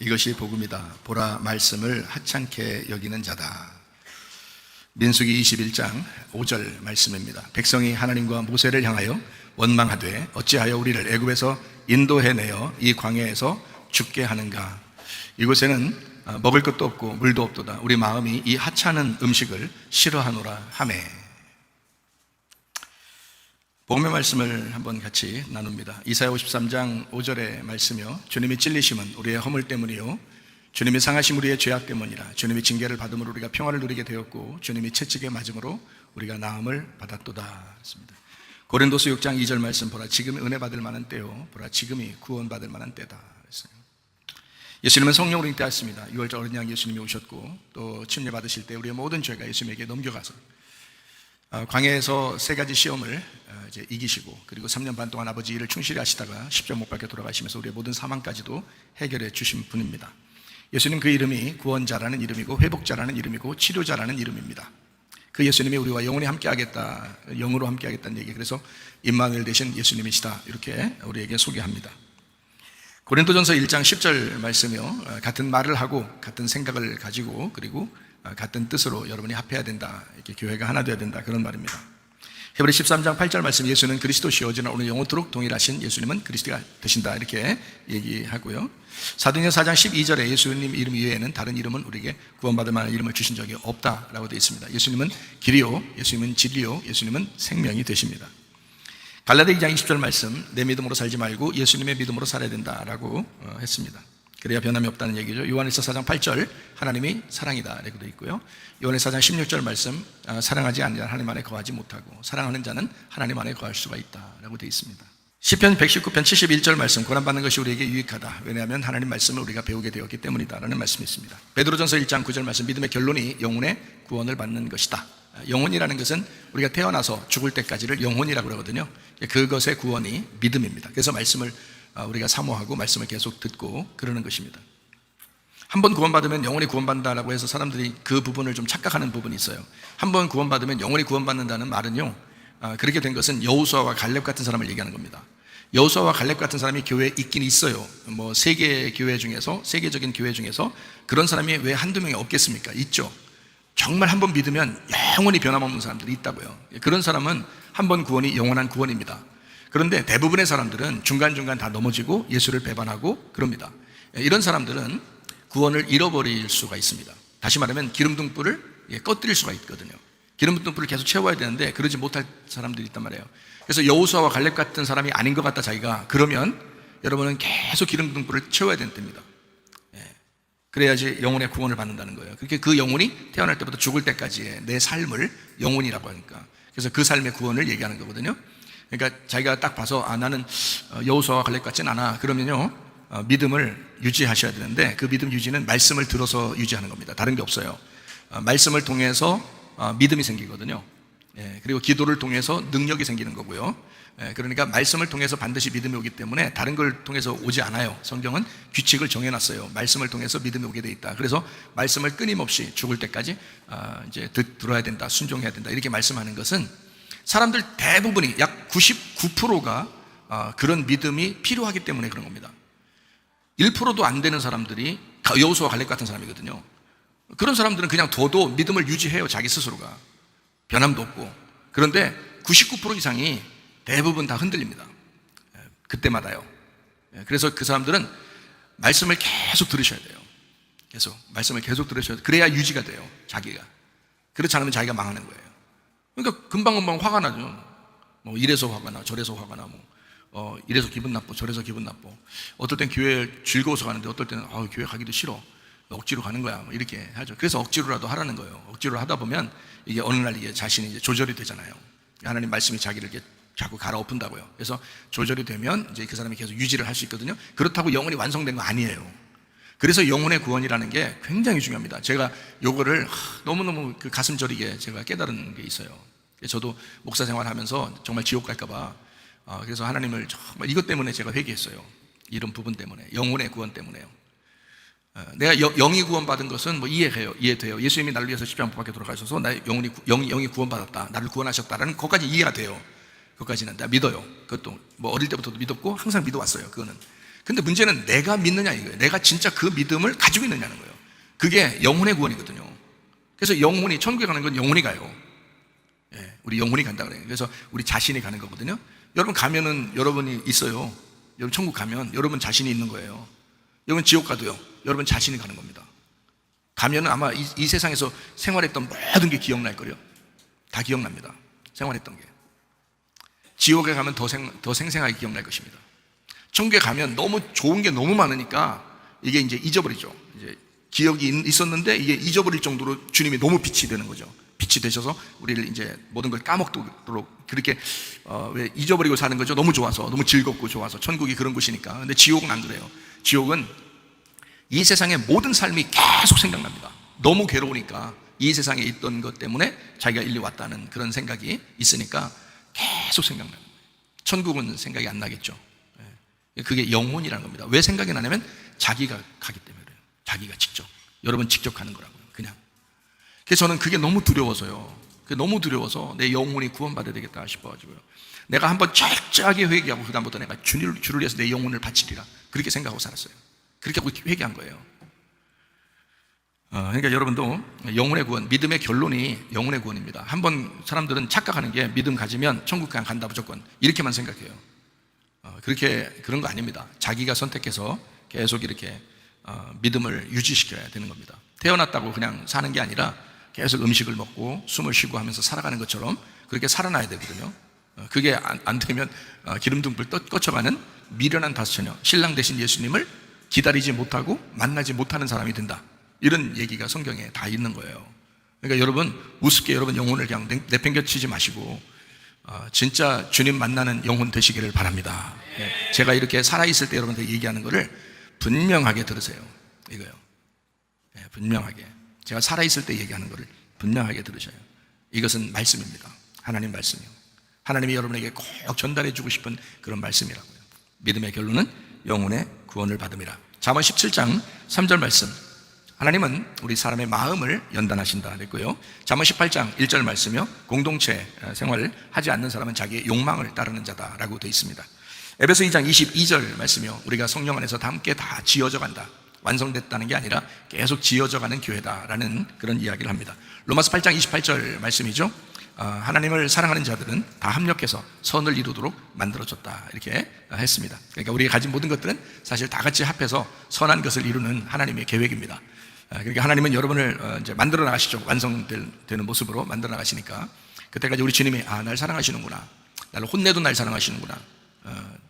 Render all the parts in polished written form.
이것이 복음이다. 보라, 말씀을 하찮게 여기는 자다. 민수기 21장 5절 말씀입니다. 백성이 하나님과 모세를 향하여 원망하되 어찌하여 우리를 애굽에서 인도해내어 이 광야에서 죽게 하는가. 이곳에는 먹을 것도 없고 물도 없도다. 우리 마음이 이 하찮은 음식을 싫어하노라 하매. 복음의 말씀을 한번 같이 나눕니다. 이사야 53장 5절의 말씀이요, 주님이 찔리심은 우리의 허물 때문이요 주님이 상하심 우리의 죄악 때문이라. 주님이 징계를 받음으로 우리가 평화를 누리게 되었고 주님이 채찍에 맞음으로 우리가 나음을 받았도다 했습니다. 고린도서 6장 2절 말씀, 보라 지금이 은혜 받을 만한 때요 보라 지금이 구원 받을 만한 때다 했어요. 예수님은 성령으로 잉태하였습니다. 6월절 어린 양 예수님이 오셨고 또 침례 받으실 때 우리의 모든 죄가 예수님에게 넘겨가서 광야에서 세 가지 시험을 이제 이기시고, 그리고 3년 반 동안 아버지 일을 충실히 하시다가 십자가 못 박혀 돌아가시면서 우리의 모든 사망까지도 해결해 주신 분입니다. 예수님 그 이름이 구원자라는 이름이고 회복자라는 이름이고 치료자라는 이름입니다. 그 예수님이 우리와 영원히 함께하겠다, 영으로 함께하겠다는 얘기, 그래서 임마누엘 되신 예수님이시다, 이렇게 우리에게 소개합니다. 고린도전서 1장 10절 말씀이요, 같은 말을 하고 같은 생각을 가지고 그리고 같은 뜻으로 여러분이 합해야 된다, 이렇게 교회가 하나 되어야 된다, 그런 말입니다. 히브리 13장 8절 말씀, 예수는 그리스도시요 어제나 오늘 영원토록 동일하신 예수님은 그리스도가 되신다, 이렇게 얘기하고요. 사도행전 4장 12절에 예수님 이름 이외에는 다른 이름은 우리에게 구원받을 만한 이름을 주신 적이 없다라고 되어 있습니다. 예수님은 길이요, 예수님은 진리요, 예수님은 생명이 되십니다. 갈라디아 2장 20절 말씀, 내 믿음으로 살지 말고 예수님의 믿음으로 살아야 된다라고 했습니다. 그래야 변함이 없다는 얘기죠. 요한일서 4장 8절, 하나님이 사랑이다, 이렇게 되어 있고요. 요한일서 4장 16절 말씀, 사랑하지 않는 자는 하나님 안에 거하지 못하고 사랑하는 자는 하나님 안에 거할 수가 있다라고 되어 있습니다. 시편 119편 71절 말씀, 고난받는 것이 우리에게 유익하다. 왜냐하면 하나님 말씀을 우리가 배우게 되었기 때문이다라는 말씀이 있습니다. 베드로전서 1장 9절 말씀, 믿음의 결론이 영혼의 구원을 받는 것이다. 영혼이라는 것은 우리가 태어나서 죽을 때까지를 영혼이라고 그러거든요. 그것의 구원이 믿음입니다. 그래서 말씀을 우리가 사모하고 말씀을 계속 듣고 그러는 것입니다. 한번 구원받으면 영원히 구원받는다라고 해서 사람들이 그 부분을 좀 착각하는 부분이 있어요. 한번 구원받으면 영원히 구원받는다는 말은요, 그렇게 된 것은 여호수아와 갈렙 같은 사람을 얘기하는 겁니다. 여호수아와 갈렙 같은 사람이 교회에 있긴 있어요. 뭐 세계적인 교회 중에서 그런 사람이 왜 한두 명이 없겠습니까? 있죠. 정말 한번 믿으면 영원히 변함없는 사람들이 있다고요. 그런 사람은 한번 구원이 영원한 구원입니다. 그런데 대부분의 사람들은 중간중간 다 넘어지고 예수를 배반하고 그럽니다. 이런 사람들은 구원을 잃어버릴 수가 있습니다. 다시 말하면 기름등불을 꺼뜨릴 수가 있거든요. 기름등불을 계속 채워야 되는데 그러지 못할 사람들이 있단 말이에요. 그래서 여호수아와 갈렙 같은 사람이 아닌 것 같다 자기가, 그러면 여러분은 계속 기름등불을 채워야 됩니다. 그래야지 영혼의 구원을 받는다는 거예요. 그렇게 그 영혼이 태어날 때부터 죽을 때까지의 내 삶을 영혼이라고 하니까, 그래서 그 삶의 구원을 얘기하는 거거든요. 그러니까 자기가 딱 봐서 나는 여호수아와 갈렙 같진 않아, 그러면요 믿음을 유지하셔야 되는데, 그 믿음 유지는 말씀을 들어서 유지하는 겁니다. 다른 게 없어요. 말씀을 통해서 믿음이 생기거든요. 그리고 기도를 통해서 능력이 생기는 거고요. 그러니까 말씀을 통해서 반드시 믿음이 오기 때문에 다른 걸 통해서 오지 않아요. 성경은 규칙을 정해놨어요. 말씀을 통해서 믿음이 오게 돼 있다. 그래서 말씀을 끊임없이 죽을 때까지 이제 들어야 된다, 순종해야 된다, 이렇게 말씀하는 것은 사람들 대부분이 약 99%가 그런 믿음이 필요하기 때문에 그런 겁니다. 1%도 안 되는 사람들이 여호수아와 갈렙 같은 사람이거든요. 그런 사람들은 그냥 둬도 믿음을 유지해요. 자기 스스로가 변함도 없고. 그런데 99% 이상이 대부분 다 흔들립니다. 그때마다요. 그래서 그 사람들은 말씀을 계속 들으셔야 돼요. 계속 말씀을 계속 들으셔야 돼요. 그래야 유지가 돼요, 자기가. 그렇지 않으면 자기가 망하는 거예요. 그러니까 금방금방 화가 나죠. 뭐 이래서 화가 나, 저래서 화가 나, 이래서 기분 나빠, 저래서 기분 나빠. 어떨 땐 교회 즐거워서 가는데 어떨 때는 교회 가기도 싫어, 억지로 가는 거야, 뭐 이렇게 하죠. 그래서 억지로라도 하라는 거예요. 억지로 하다 보면 이게 어느 날 이게 자신이 이제 조절이 되잖아요. 하나님 말씀이 자기를 이렇게 자꾸 갈아엎은다고요. 그래서 조절이 되면 이제 그 사람이 계속 유지를 할 수 있거든요. 그렇다고 영혼이 완성된 거 아니에요. 그래서 영혼의 구원이라는 게 굉장히 중요합니다. 제가 요거를 너무너무 그 가슴 저리게 제가 깨달은 게 있어요. 저도 목사 생활하면서 정말 지옥 갈까봐, 그래서 하나님을 정말 이것 때문에 제가 회개했어요. 이런 부분 때문에, 영혼의 구원 때문에요. 내가 영이 구원받은 것은 뭐 이해돼요. 예수님이 나를 위해서 십자가 못 박혀 돌아가셔서 나 영이 구원받았다, 나를 구원하셨다라는 것까지 이해가 돼요. 그것까지는 내가 믿어요. 그것도 뭐 어릴 때부터도 믿었고 항상 믿어왔어요. 그거는. 근데 문제는 내가 믿느냐 이거예요. 내가 진짜 그 믿음을 가지고 있느냐는 거예요. 그게 영혼의 구원이거든요. 그래서 영혼이, 천국에 가는 건 영혼이 가요. 예, 우리 영혼이 간다 그래요. 그래서 우리 자신이 가는 거거든요. 여러분 가면은 여러분이 있어요. 여러분 천국 가면 여러분 자신이 있는 거예요. 여러분 지옥 가도요, 여러분 자신이 가는 겁니다. 가면은 아마 이 세상에서 생활했던 모든 게 기억날 거예요. 다 기억납니다. 생활했던 게. 지옥에 가면 더 생생하게 기억날 것입니다. 천국에 가면 너무 좋은 게 너무 많으니까 이게 이제 잊어버리죠. 이제 기억이 있었는데 이게 잊어버릴 정도로 주님이 너무 빛이 되는 거죠. 빛이 되셔서 우리를 이제 모든 걸 까먹도록 그렇게 왜 잊어버리고 사는 거죠. 너무 좋아서, 너무 즐겁고 좋아서. 천국이 그런 곳이니까. 근데 지옥은 안 그래요. 지옥은 이 세상의 모든 삶이 계속 생각납니다. 너무 괴로우니까 이 세상에 있던 것 때문에 자기가 일리 왔다는 그런 생각이 있으니까 계속 생각나는 거예요. 천국은 생각이 안 나겠죠. 그게 영혼이라는 겁니다. 왜 생각이 나냐면 자기가 가기 때문에 그래요. 자기가 직접. 여러분 직접 가는 거라고요. 그냥. 그래서 저는 그게 너무 두려워서요. 그게 너무 두려워서 내 영혼이 구원받아야 되겠다 싶어가지고요. 내가 한번 철저하게 회개하고 그다음부터 내가 주를 위해서 내 영혼을 바치리라. 그렇게 생각하고 살았어요. 그렇게 하고 회개한 거예요. 그러니까 여러분도 영혼의 구원, 믿음의 결론이 영혼의 구원입니다. 한번 사람들은 착각하는 게 믿음 가지면 천국 그냥 간다 무조건 이렇게만 생각해요. 그런 거 아닙니다. 자기가 선택해서 계속 이렇게 믿음을 유지시켜야 되는 겁니다. 태어났다고 그냥 사는 게 아니라 계속 음식을 먹고 숨을 쉬고 하면서 살아가는 것처럼 그렇게 살아나야 되거든요. 그게 안 되면 기름등불 꺼쳐가는 미련한 다섯처녀, 신랑 되신 예수님을 기다리지 못하고 만나지 못하는 사람이 된다. 이런 얘기가 성경에 다 있는 거예요. 그러니까 여러분 우습게 여러분 영혼을 그냥 내팽겨치지 마시고 진짜 주님 만나는 영혼 되시기를 바랍니다. 제가 이렇게 살아있을 때 여러분한테 얘기하는 거를 분명하게 들으세요. 이거요. 분명하게. 제가 살아있을 때 얘기하는 거를 분명하게 들으셔요. 이것은 말씀입니다. 하나님 말씀이요. 하나님이 여러분에게 꼭 전달해 주고 싶은 그런 말씀이라고요. 믿음의 결론은 영혼의 구원을 받음이라. 잠언 17장 3절 말씀. 하나님은 우리 사람의 마음을 연단하신다 그랬고요. 잠언 18장 1절 말씀이요. 공동체 생활을 하지 않는 사람은 자기의 욕망을 따르는 자다라고 되어 있습니다. 에베소 2장 22절 말씀이요. 우리가 성령 안에서 다 함께 다 지어져 간다. 완성됐다는 게 아니라 계속 지어져 가는 교회다라는 그런 이야기를 합니다. 로마서 8장 28절 말씀이죠. 하나님을 사랑하는 자들은 다 합력해서 선을 이루도록 만들어졌다 이렇게 했습니다. 그러니까 우리가 가진 모든 것들은 사실 다 같이 합해서 선한 것을 이루는 하나님의 계획입니다. 그러니까 하나님은 여러분을 이제 만들어 나가시죠. 완성되는 모습으로 만들어 나가시니까 그때까지 우리 주님이 날 사랑하시는구나, 나를 혼내도 날 사랑하시는구나,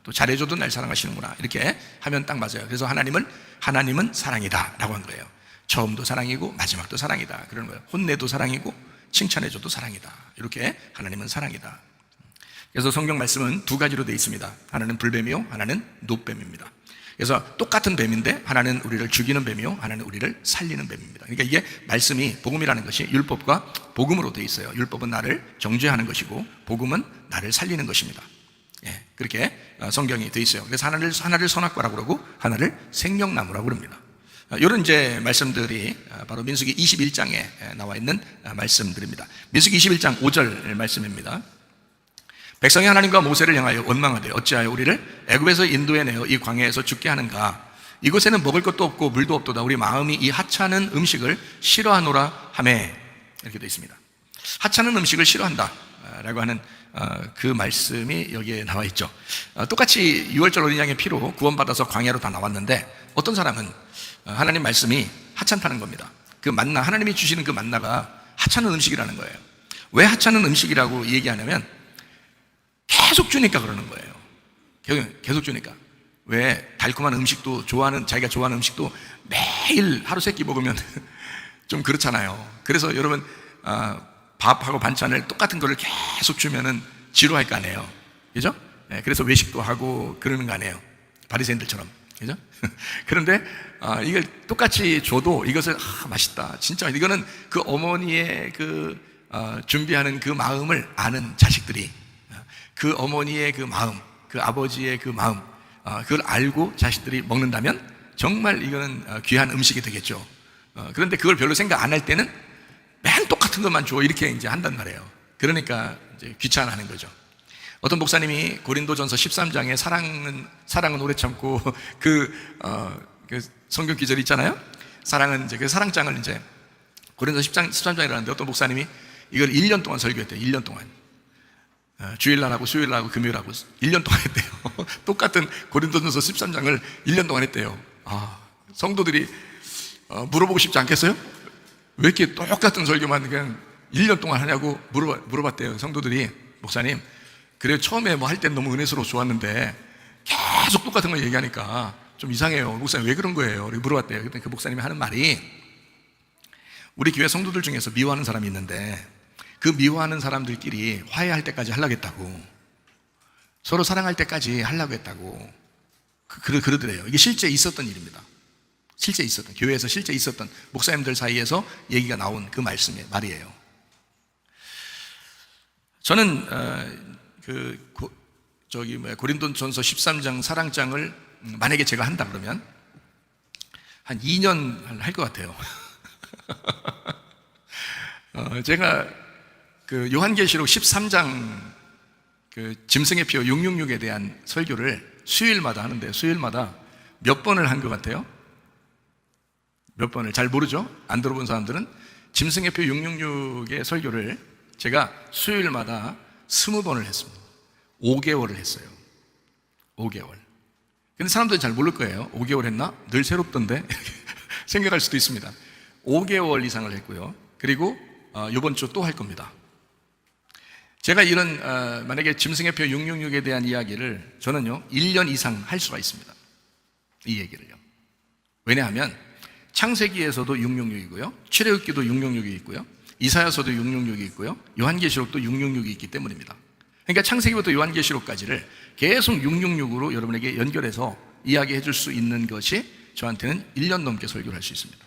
또 잘해줘도 날 사랑하시는구나 이렇게 하면 딱 맞아요. 그래서 하나님은 사랑이다 라고 한 거예요. 처음도 사랑이고 마지막도 사랑이다 그러는 거예요. 혼내도 사랑이고 칭찬해줘도 사랑이다. 이렇게 하나님은 사랑이다. 그래서 성경 말씀은 두 가지로 되어 있습니다. 하나는 불뱀이요, 하나는 노뱀입니다. 그래서 똑같은 뱀인데 하나는 우리를 죽이는 뱀이요, 하나는 우리를 살리는 뱀입니다. 그러니까 이게 말씀이, 복음이라는 것이 율법과 복음으로 되어 있어요. 율법은 나를 정죄하는 것이고 복음은 나를 살리는 것입니다. 그렇게 성경이 되어 있어요. 그래서 하나를 선악과라고 그러고 하나를 생명나무라고 그럽니다. 이런 이제 말씀들이 바로 민수기 21장에 나와 있는 말씀들입니다. 민수기 21장 5절 말씀입니다. 백성이 하나님과 모세를 향하여 원망하되 어찌하여 우리를 애굽에서 인도해내어 이 광야에서 죽게 하는가? 이곳에는 먹을 것도 없고 물도 없도다. 우리 마음이 이 하찮은 음식을 싫어하노라 하매. 이렇게 되어 있습니다. 하찮은 음식을 싫어한다 라고 하는 그 말씀이 여기에 나와 있죠. 똑같이 6월절 어린 양의 피로 구원받아서 광야로 다 나왔는데 어떤 사람은 하나님 말씀이 하찮다는 겁니다. 그 만나, 하나님이 주시는 그 만나가 하찮은 음식이라는 거예요. 왜 하찮은 음식이라고 얘기하냐면 계속 주니까 그러는 거예요. 계속 주니까. 왜 달콤한 음식도 자기가 좋아하는 음식도 매일 하루 세끼 먹으면 좀 그렇잖아요. 그래서 여러분 밥하고 반찬을 똑같은 거를 계속 주면은 지루할 거 아니에요. 그죠? 그래서 외식도 하고 그러는 거 아니에요. 바리새인들처럼. 그죠? 그런데 이걸 똑같이 줘도 이것을 맛있다. 진짜 이거는 그 어머니의 그 준비하는 그 마음을 아는 자식들이, 그 어머니의 그 마음, 그 아버지의 그 마음, 그걸 알고 자식들이 먹는다면 정말 이거는 귀한 음식이 되겠죠. 그런데 그걸 별로 생각 안 할 때는 맨 똑같은 것만 줘 이렇게 이제 한단 말이에요. 그러니까 이제 귀찮아하는 거죠. 어떤 목사님이 고린도전서 13장에 사랑은 오래 참고 그 성경 기절 있잖아요. 사랑은 이제 그 사랑장을 이제 고린도서 13장이라는데 어떤 목사님이 이걸 1년 동안 설교했대요. 1년 동안. 주일날하고 수요일날하고 금요일하고 1년 동안 했대요. 똑같은 고린도전서 13장을 1년 동안 했대요. 성도들이 물어보고 싶지 않겠어요? 왜 이렇게 똑같은 설교만 그냥 1년 동안 하냐고 물어봤대요. 성도들이. 목사님, 그래 처음에 뭐 할 땐 너무 은혜스러워 좋았는데 계속 똑같은 걸 얘기하니까 좀 이상해요. 목사님 왜 그런 거예요? 이렇게 물어봤대요. 그때 그 목사님이 하는 말이, 우리 교회 성도들 중에서 미워하는 사람이 있는데 그 미워하는 사람들끼리 화해할 때까지 하려고 했다고, 서로 사랑할 때까지 하려고 했다고 그러더래요. 이게 실제 있었던 일입니다. 실제 있었던, 교회에서 실제 있었던 목사님들 사이에서 얘기가 나온 그 말이에요. 저는 고린도전서 13장 사랑장을 만약에 제가 한다 그러면 한 2년 할 것 같아요. 제가 그 요한계시록 13장 그 짐승의 표 666에 대한 설교를 수요일마다 하는데, 수요일마다 몇 번을 한 것 같아요? 몇 번을 잘 모르죠? 안 들어본 사람들은. 짐승의 표 666의 설교를 제가 수요일마다 20번을 했습니다. 5개월을 했어요. 5개월. 근데 사람들이 잘 모를 거예요. 5개월 했나? 늘 새롭던데? 생각할 수도 있습니다. 5개월 이상을 했고요. 그리고 이번 주 또 할 겁니다. 제가 이런 만약에 짐승의 표 666에 대한 이야기를 저는요 1년 이상 할 수가 있습니다. 이 얘기를요. 왜냐하면 창세기에서도 666이고요, 출애굽기도 666이 있고요, 이사야서도 666이 있고요, 요한계시록도 666이 있기 때문입니다. 그러니까 창세기부터 요한계시록까지를 계속 666으로 여러분에게 연결해서 이야기해 줄 수 있는 것이 저한테는 1년 넘게 설교를 할 수 있습니다.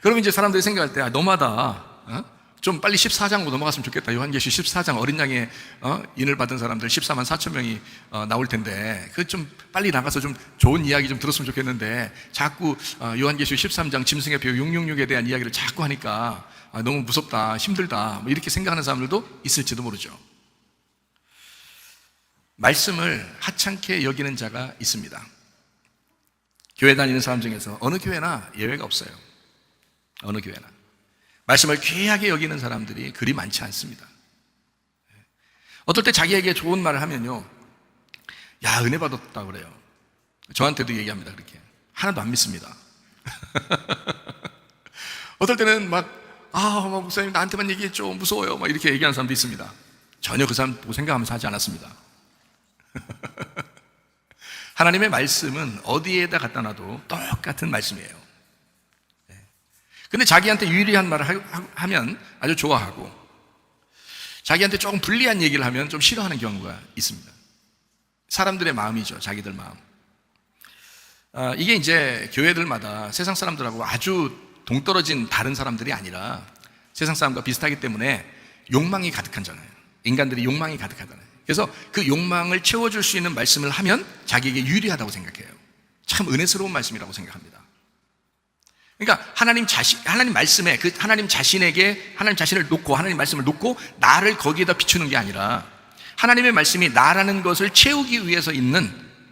그러면 이제 사람들이 생각할 때 너무하다, 좀 빨리 14장으로 넘어갔으면 좋겠다. 요한계시 14장 어린 양의 인을 받은 사람들 14만 4천 명이 나올 텐데 그 좀 빨리 나가서 좀 좋은 이야기 좀 들었으면 좋겠는데 자꾸 요한계시 13장 짐승의 표 666에 대한 이야기를 자꾸 하니까 너무 무섭다, 힘들다, 뭐 이렇게 생각하는 사람들도 있을지도 모르죠. 말씀을 하찮게 여기는 자가 있습니다. 교회 다니는 사람 중에서 어느 교회나 예외가 없어요. 어느 교회나 말씀을 귀하게 여기는 사람들이 그리 많지 않습니다. 어떨 때 자기에게 좋은 말을 하면요, 야 은혜 받았다 그래요. 저한테도 얘기합니다. 그렇게 하나도 안 믿습니다. 어떨 때는 목사님 나한테만 얘기했죠, 무서워요, 막 이렇게 얘기하는 사람도 있습니다. 전혀 그 사람 보고 생각하면서 하지 않았습니다. 하나님의 말씀은 어디에다 갖다 놔도 똑같은 말씀이에요. 근데 자기한테 유리한 말을 하면 아주 좋아하고, 자기한테 조금 불리한 얘기를 하면 좀 싫어하는 경우가 있습니다. 사람들의 마음이죠. 자기들 마음. 이게 이제 교회들마다 세상 사람들하고 아주 동떨어진 다른 사람들이 아니라 세상 사람과 비슷하기 때문에 욕망이 가득하잖아요. 인간들이 욕망이 가득하잖아요. 그래서 그 욕망을 채워줄 수 있는 말씀을 하면 자기에게 유리하다고 생각해요. 참 은혜스러운 말씀이라고 생각합니다. 그러니까 하나님 말씀에 하나님 자신에게 하나님 자신을 놓고 하나님 말씀을 놓고 나를 거기에다 비추는 게 아니라 하나님의 말씀이 나라는 것을 채우기 위해서 있는,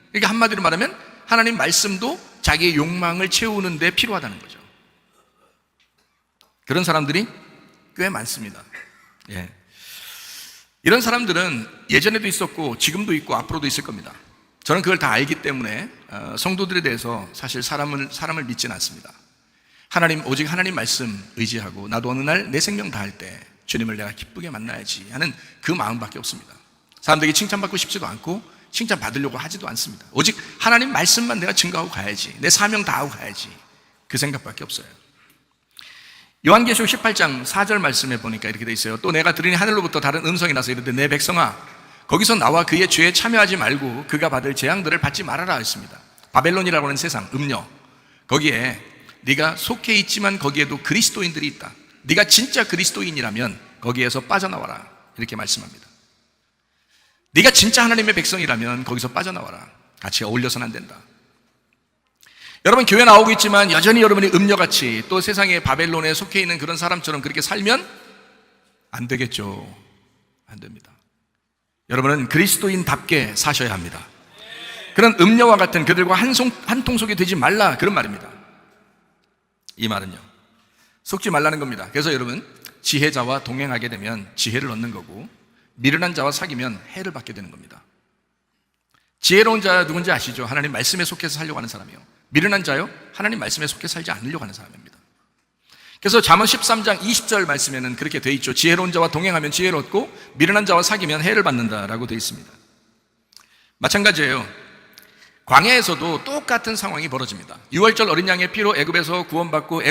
그러니까 한마디로 말하면 하나님 말씀도 자기의 욕망을 채우는 데 필요하다는 거죠. 그런 사람들이 꽤 많습니다. 이런 사람들은 예전에도 있었고 지금도 있고 앞으로도 있을 겁니다. 저는 그걸 다 알기 때문에 성도들에 대해서 사실 사람을 믿지는 않습니다. 오직 하나님 말씀 의지하고 나도 어느 날 내 생명 다할 때 주님을 내가 기쁘게 만나야지 하는 그 마음밖에 없습니다. 사람들에게 칭찬받고 싶지도 않고 칭찬받으려고 하지도 않습니다. 오직 하나님 말씀만 내가 증거하고 가야지, 내 사명 다하고 가야지, 그 생각밖에 없어요. 요한계시록 18장 4절 말씀에 보니까 이렇게 돼 있어요. 또 내가 들으니 하늘로부터 다른 음성이 나서 이르되 내 백성아 거기서 나와 그의 죄에 참여하지 말고 그가 받을 재앙들을 받지 말아라 했습니다. 바벨론이라고 하는 세상, 음녀, 거기에 네가 속해 있지만 거기에도 그리스도인들이 있다. 네가 진짜 그리스도인이라면 거기에서 빠져나와라, 이렇게 말씀합니다. 네가 진짜 하나님의 백성이라면 거기서 빠져나와라. 같이 어울려서는 안 된다. 여러분 교회 나오고 있지만 여전히 여러분이 음녀같이 또 세상의 바벨론에 속해 있는 그런 사람처럼 그렇게 살면 안 되겠죠. 안 됩니다. 여러분은 그리스도인답게 사셔야 합니다. 그런 음녀와 같은 그들과 한 통속이 되지 말라, 그런 말입니다. 이 말은요, 속지 말라는 겁니다. 그래서 여러분, 지혜자와 동행하게 되면 지혜를 얻는 거고, 미련한 자와 사귀면 해를 받게 되는 겁니다. 지혜로운 자 누군지 아시죠? 하나님 말씀에 속해서 살려고 하는 사람이요. 미련한 자요? 하나님 말씀에 속해 살지 않으려고 하는 사람입니다. 그래서 잠언 13장 20절 말씀에는 그렇게 돼 있죠. 지혜로운 자와 동행하면 지혜를 얻고 미련한 자와 사귀면 해를 받는다라고 돼 있습니다. 마찬가지예요. 광야에서도 똑같은 상황이 벌어집니다. 6월절 어린 양의 피로 애굽에서 구원받고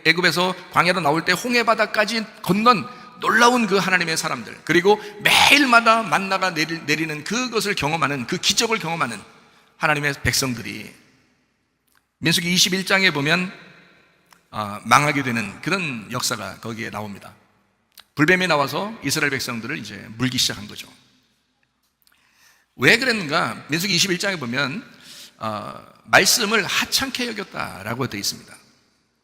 애굽에서 광야로 나올 때 홍해바다까지 건넌 놀라운 그 하나님의 사람들, 그리고 매일마다 만나가 내리는 그것을 경험하는, 그 기적을 경험하는 하나님의 백성들이 민수기 21장에 보면 망하게 되는 그런 역사가 거기에 나옵니다. 불뱀이 나와서 이스라엘 백성들을 이제 물기 시작한 거죠. 왜 그랬는가? 민수기 21장에 보면 말씀을 하찮게 여겼다라고 되어 있습니다.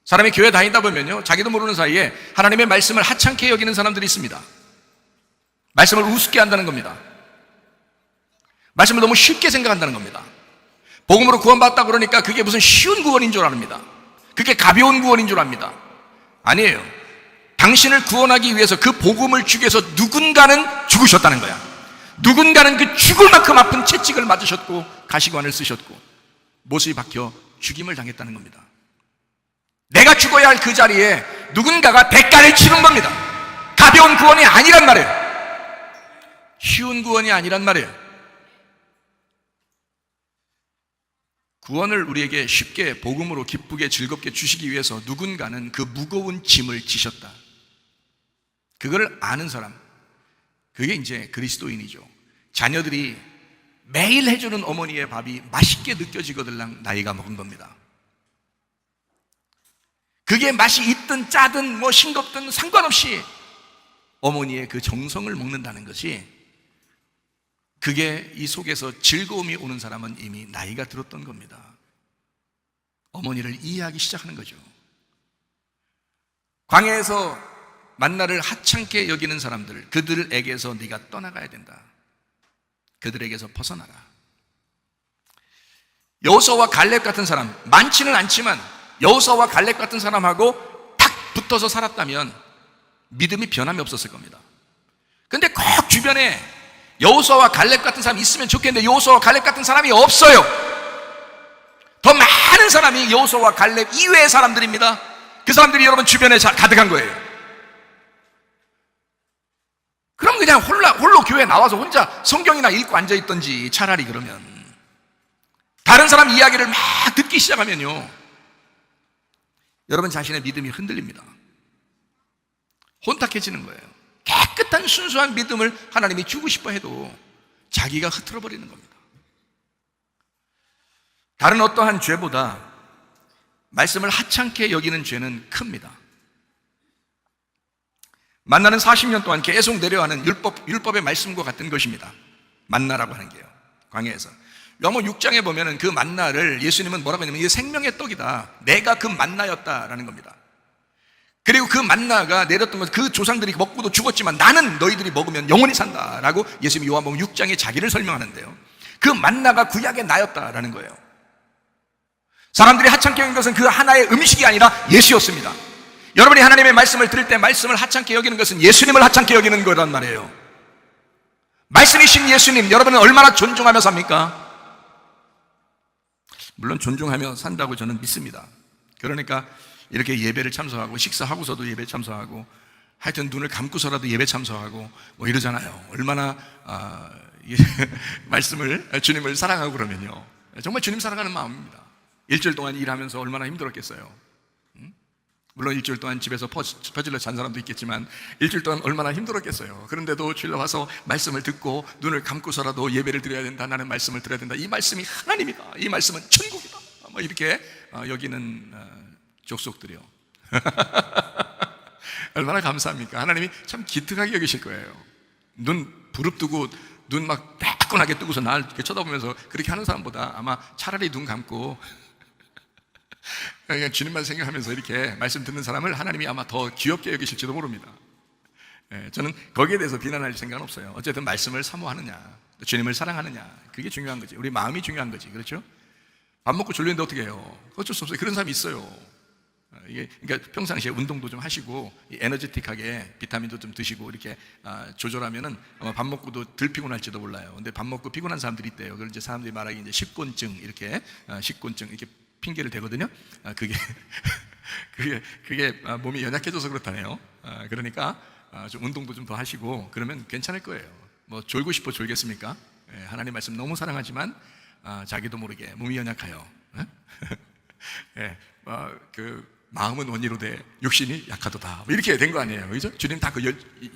사람이 교회 다니다 보면요, 자기도 모르는 사이에 하나님의 말씀을 하찮게 여기는 사람들이 있습니다. 말씀을 우습게 한다는 겁니다. 말씀을 너무 쉽게 생각한다는 겁니다. 복음으로 구원받았다 그러니까 그게 무슨 쉬운 구원인 줄 압니다. 그게 가벼운 구원인 줄 압니다. 아니에요. 당신을 구원하기 위해서 그 복음을 주기 위해서 누군가는 죽으셨다는 거야. 누군가는 그 죽을 만큼 아픈 채찍을 맞으셨고 가시관을 쓰셨고 못이 박혀 죽임을 당했다는 겁니다. 내가 죽어야 할 그 자리에 누군가가 대가를 치른 겁니다. 가벼운 구원이 아니란 말이에요. 쉬운 구원이 아니란 말이에요. 구원을 우리에게 쉽게 복음으로 기쁘게 즐겁게 주시기 위해서 누군가는 그 무거운 짐을 지셨다. 그걸 아는 사람, 그게 이제 그리스도인이죠. 자녀들이 매일 해주는 어머니의 밥이 맛있게 느껴지거들랑 나이가 먹은 겁니다. 그게 맛이 있든 짜든 뭐 싱겁든 상관없이 어머니의 그 정성을 먹는다는 것이, 그게 이 속에서 즐거움이 오는 사람은 이미 나이가 들었던 겁니다. 어머니를 이해하기 시작하는 거죠. 광야에서 만나를 하찮게 여기는 사람들, 그들에게서 네가 떠나가야 된다. 그들에게서 벗어나라. 여호수아와 갈렙 같은 사람, 많지는 않지만 여호수아와 갈렙 같은 사람하고 탁 붙어서 살았다면 믿음이 변함이 없었을 겁니다. 근데 꼭 주변에 여호수아와 갈렙 같은 사람이 있으면 좋겠는데 여호수아와 갈렙 같은 사람이 없어요. 더 많은 사람이 여호수아와 갈렙 이외의 사람들입니다. 그 사람들이 여러분 주변에 가득한 거예요. 그럼 그냥 홀로 교회에 나와서 혼자 성경이나 읽고 앉아있던지 차라리. 그러면 다른 사람 이야기를 막 듣기 시작하면요, 여러분 자신의 믿음이 흔들립니다. 혼탁해지는 거예요. 깨끗한 순수한 믿음을 하나님이 주고 싶어 해도 자기가 흐트러 버리는 겁니다. 다른 어떠한 죄보다 말씀을 하찮게 여기는 죄는 큽니다. 만나는 40년 동안 계속 내려가는 율법의 말씀과 같은 것입니다. 만나라고 하는 게요, 광야에서. 요한복음 6장에 보면은 그 만나를 예수님은 뭐라고 했냐면 이게 생명의 떡이다, 내가 그 만나였다라는 겁니다. 그리고 그 만나가 내렸던 것, 그 조상들이 먹고도 죽었지만 나는 너희들이 먹으면 영원히 산다라고 예수님이 요한복음 6장에 자기를 설명하는데요, 그 만나가 구약의 나였다라는 거예요. 사람들이 하찮게 여긴 것은 그 하나의 음식이 아니라 예수였습니다. 여러분이 하나님의 말씀을 들을 때 말씀을 하찮게 여기는 것은 예수님을 하찮게 여기는 거란 말이에요. 말씀이신 예수님, 여러분은 얼마나 존중하며 삽니까? 물론 존중하며 산다고 저는 믿습니다. 그러니까 이렇게 예배를 참석하고 식사하고서도 예배 참석하고 하여튼 눈을 감고서라도 예배 참석하고 뭐 이러잖아요. 얼마나 말씀을, 주님을 사랑하고 그러면요, 정말 주님 사랑하는 마음입니다. 일주일 동안 일하면서 얼마나 힘들었겠어요. 물론 일주일 동안 집에서 퍼질러 잔 사람도 있겠지만 일주일 동안 얼마나 힘들었겠어요. 그런데도 주일날 와서 말씀을 듣고 눈을 감고서라도 예배를 드려야 된다, 나는 말씀을 드려야 된다, 이 말씀이 하나님이다, 이 말씀은 천국이다, 뭐 이렇게 여기는 족속들이요. 얼마나 감사합니까? 하나님이 참 기특하게 여기실 거예요. 눈 부릅뜨고 눈 막 따끈하게 뜨고서 날 이렇게 쳐다보면서 그렇게 하는 사람보다 아마 차라리 눈 감고 그냥 주님만 생각하면서 이렇게 말씀 듣는 사람을 하나님이 아마 더 귀엽게 여기실지도 모릅니다. 저는 거기에 대해서 비난할 생각은 없어요. 어쨌든 말씀을 사모하느냐, 주님을 사랑하느냐, 그게 중요한 거지. 우리 마음이 중요한 거지. 그렇죠? 밥 먹고 졸리는데 어떻게 해요? 어쩔 수 없어요. 그런 사람이 있어요. 이게 그러니까 평상시에 운동도 좀 하시고 에너지틱하게 비타민도 좀 드시고 이렇게 조절하면은 아마 밥 먹고도 덜 피곤할지도 몰라요. 근데 밥 먹고 피곤한 사람들이 있대요. 그걸 이제 사람들이 말하기 이제 식곤증 이렇게 식곤증 이렇게 핑계를 대거든요. 그게 그게 몸이 연약해져서 그렇다네요. 그러니까 좀 운동도 좀 더 하시고 그러면 괜찮을 거예요. 뭐 졸고 싶어 졸겠습니까? 하나님 말씀 너무 사랑하지만 자기도 모르게 몸이 연약하여. 마음은 원이로되 육신이 약하도다. 이렇게 된 거 아니에요, 그죠? 주님 다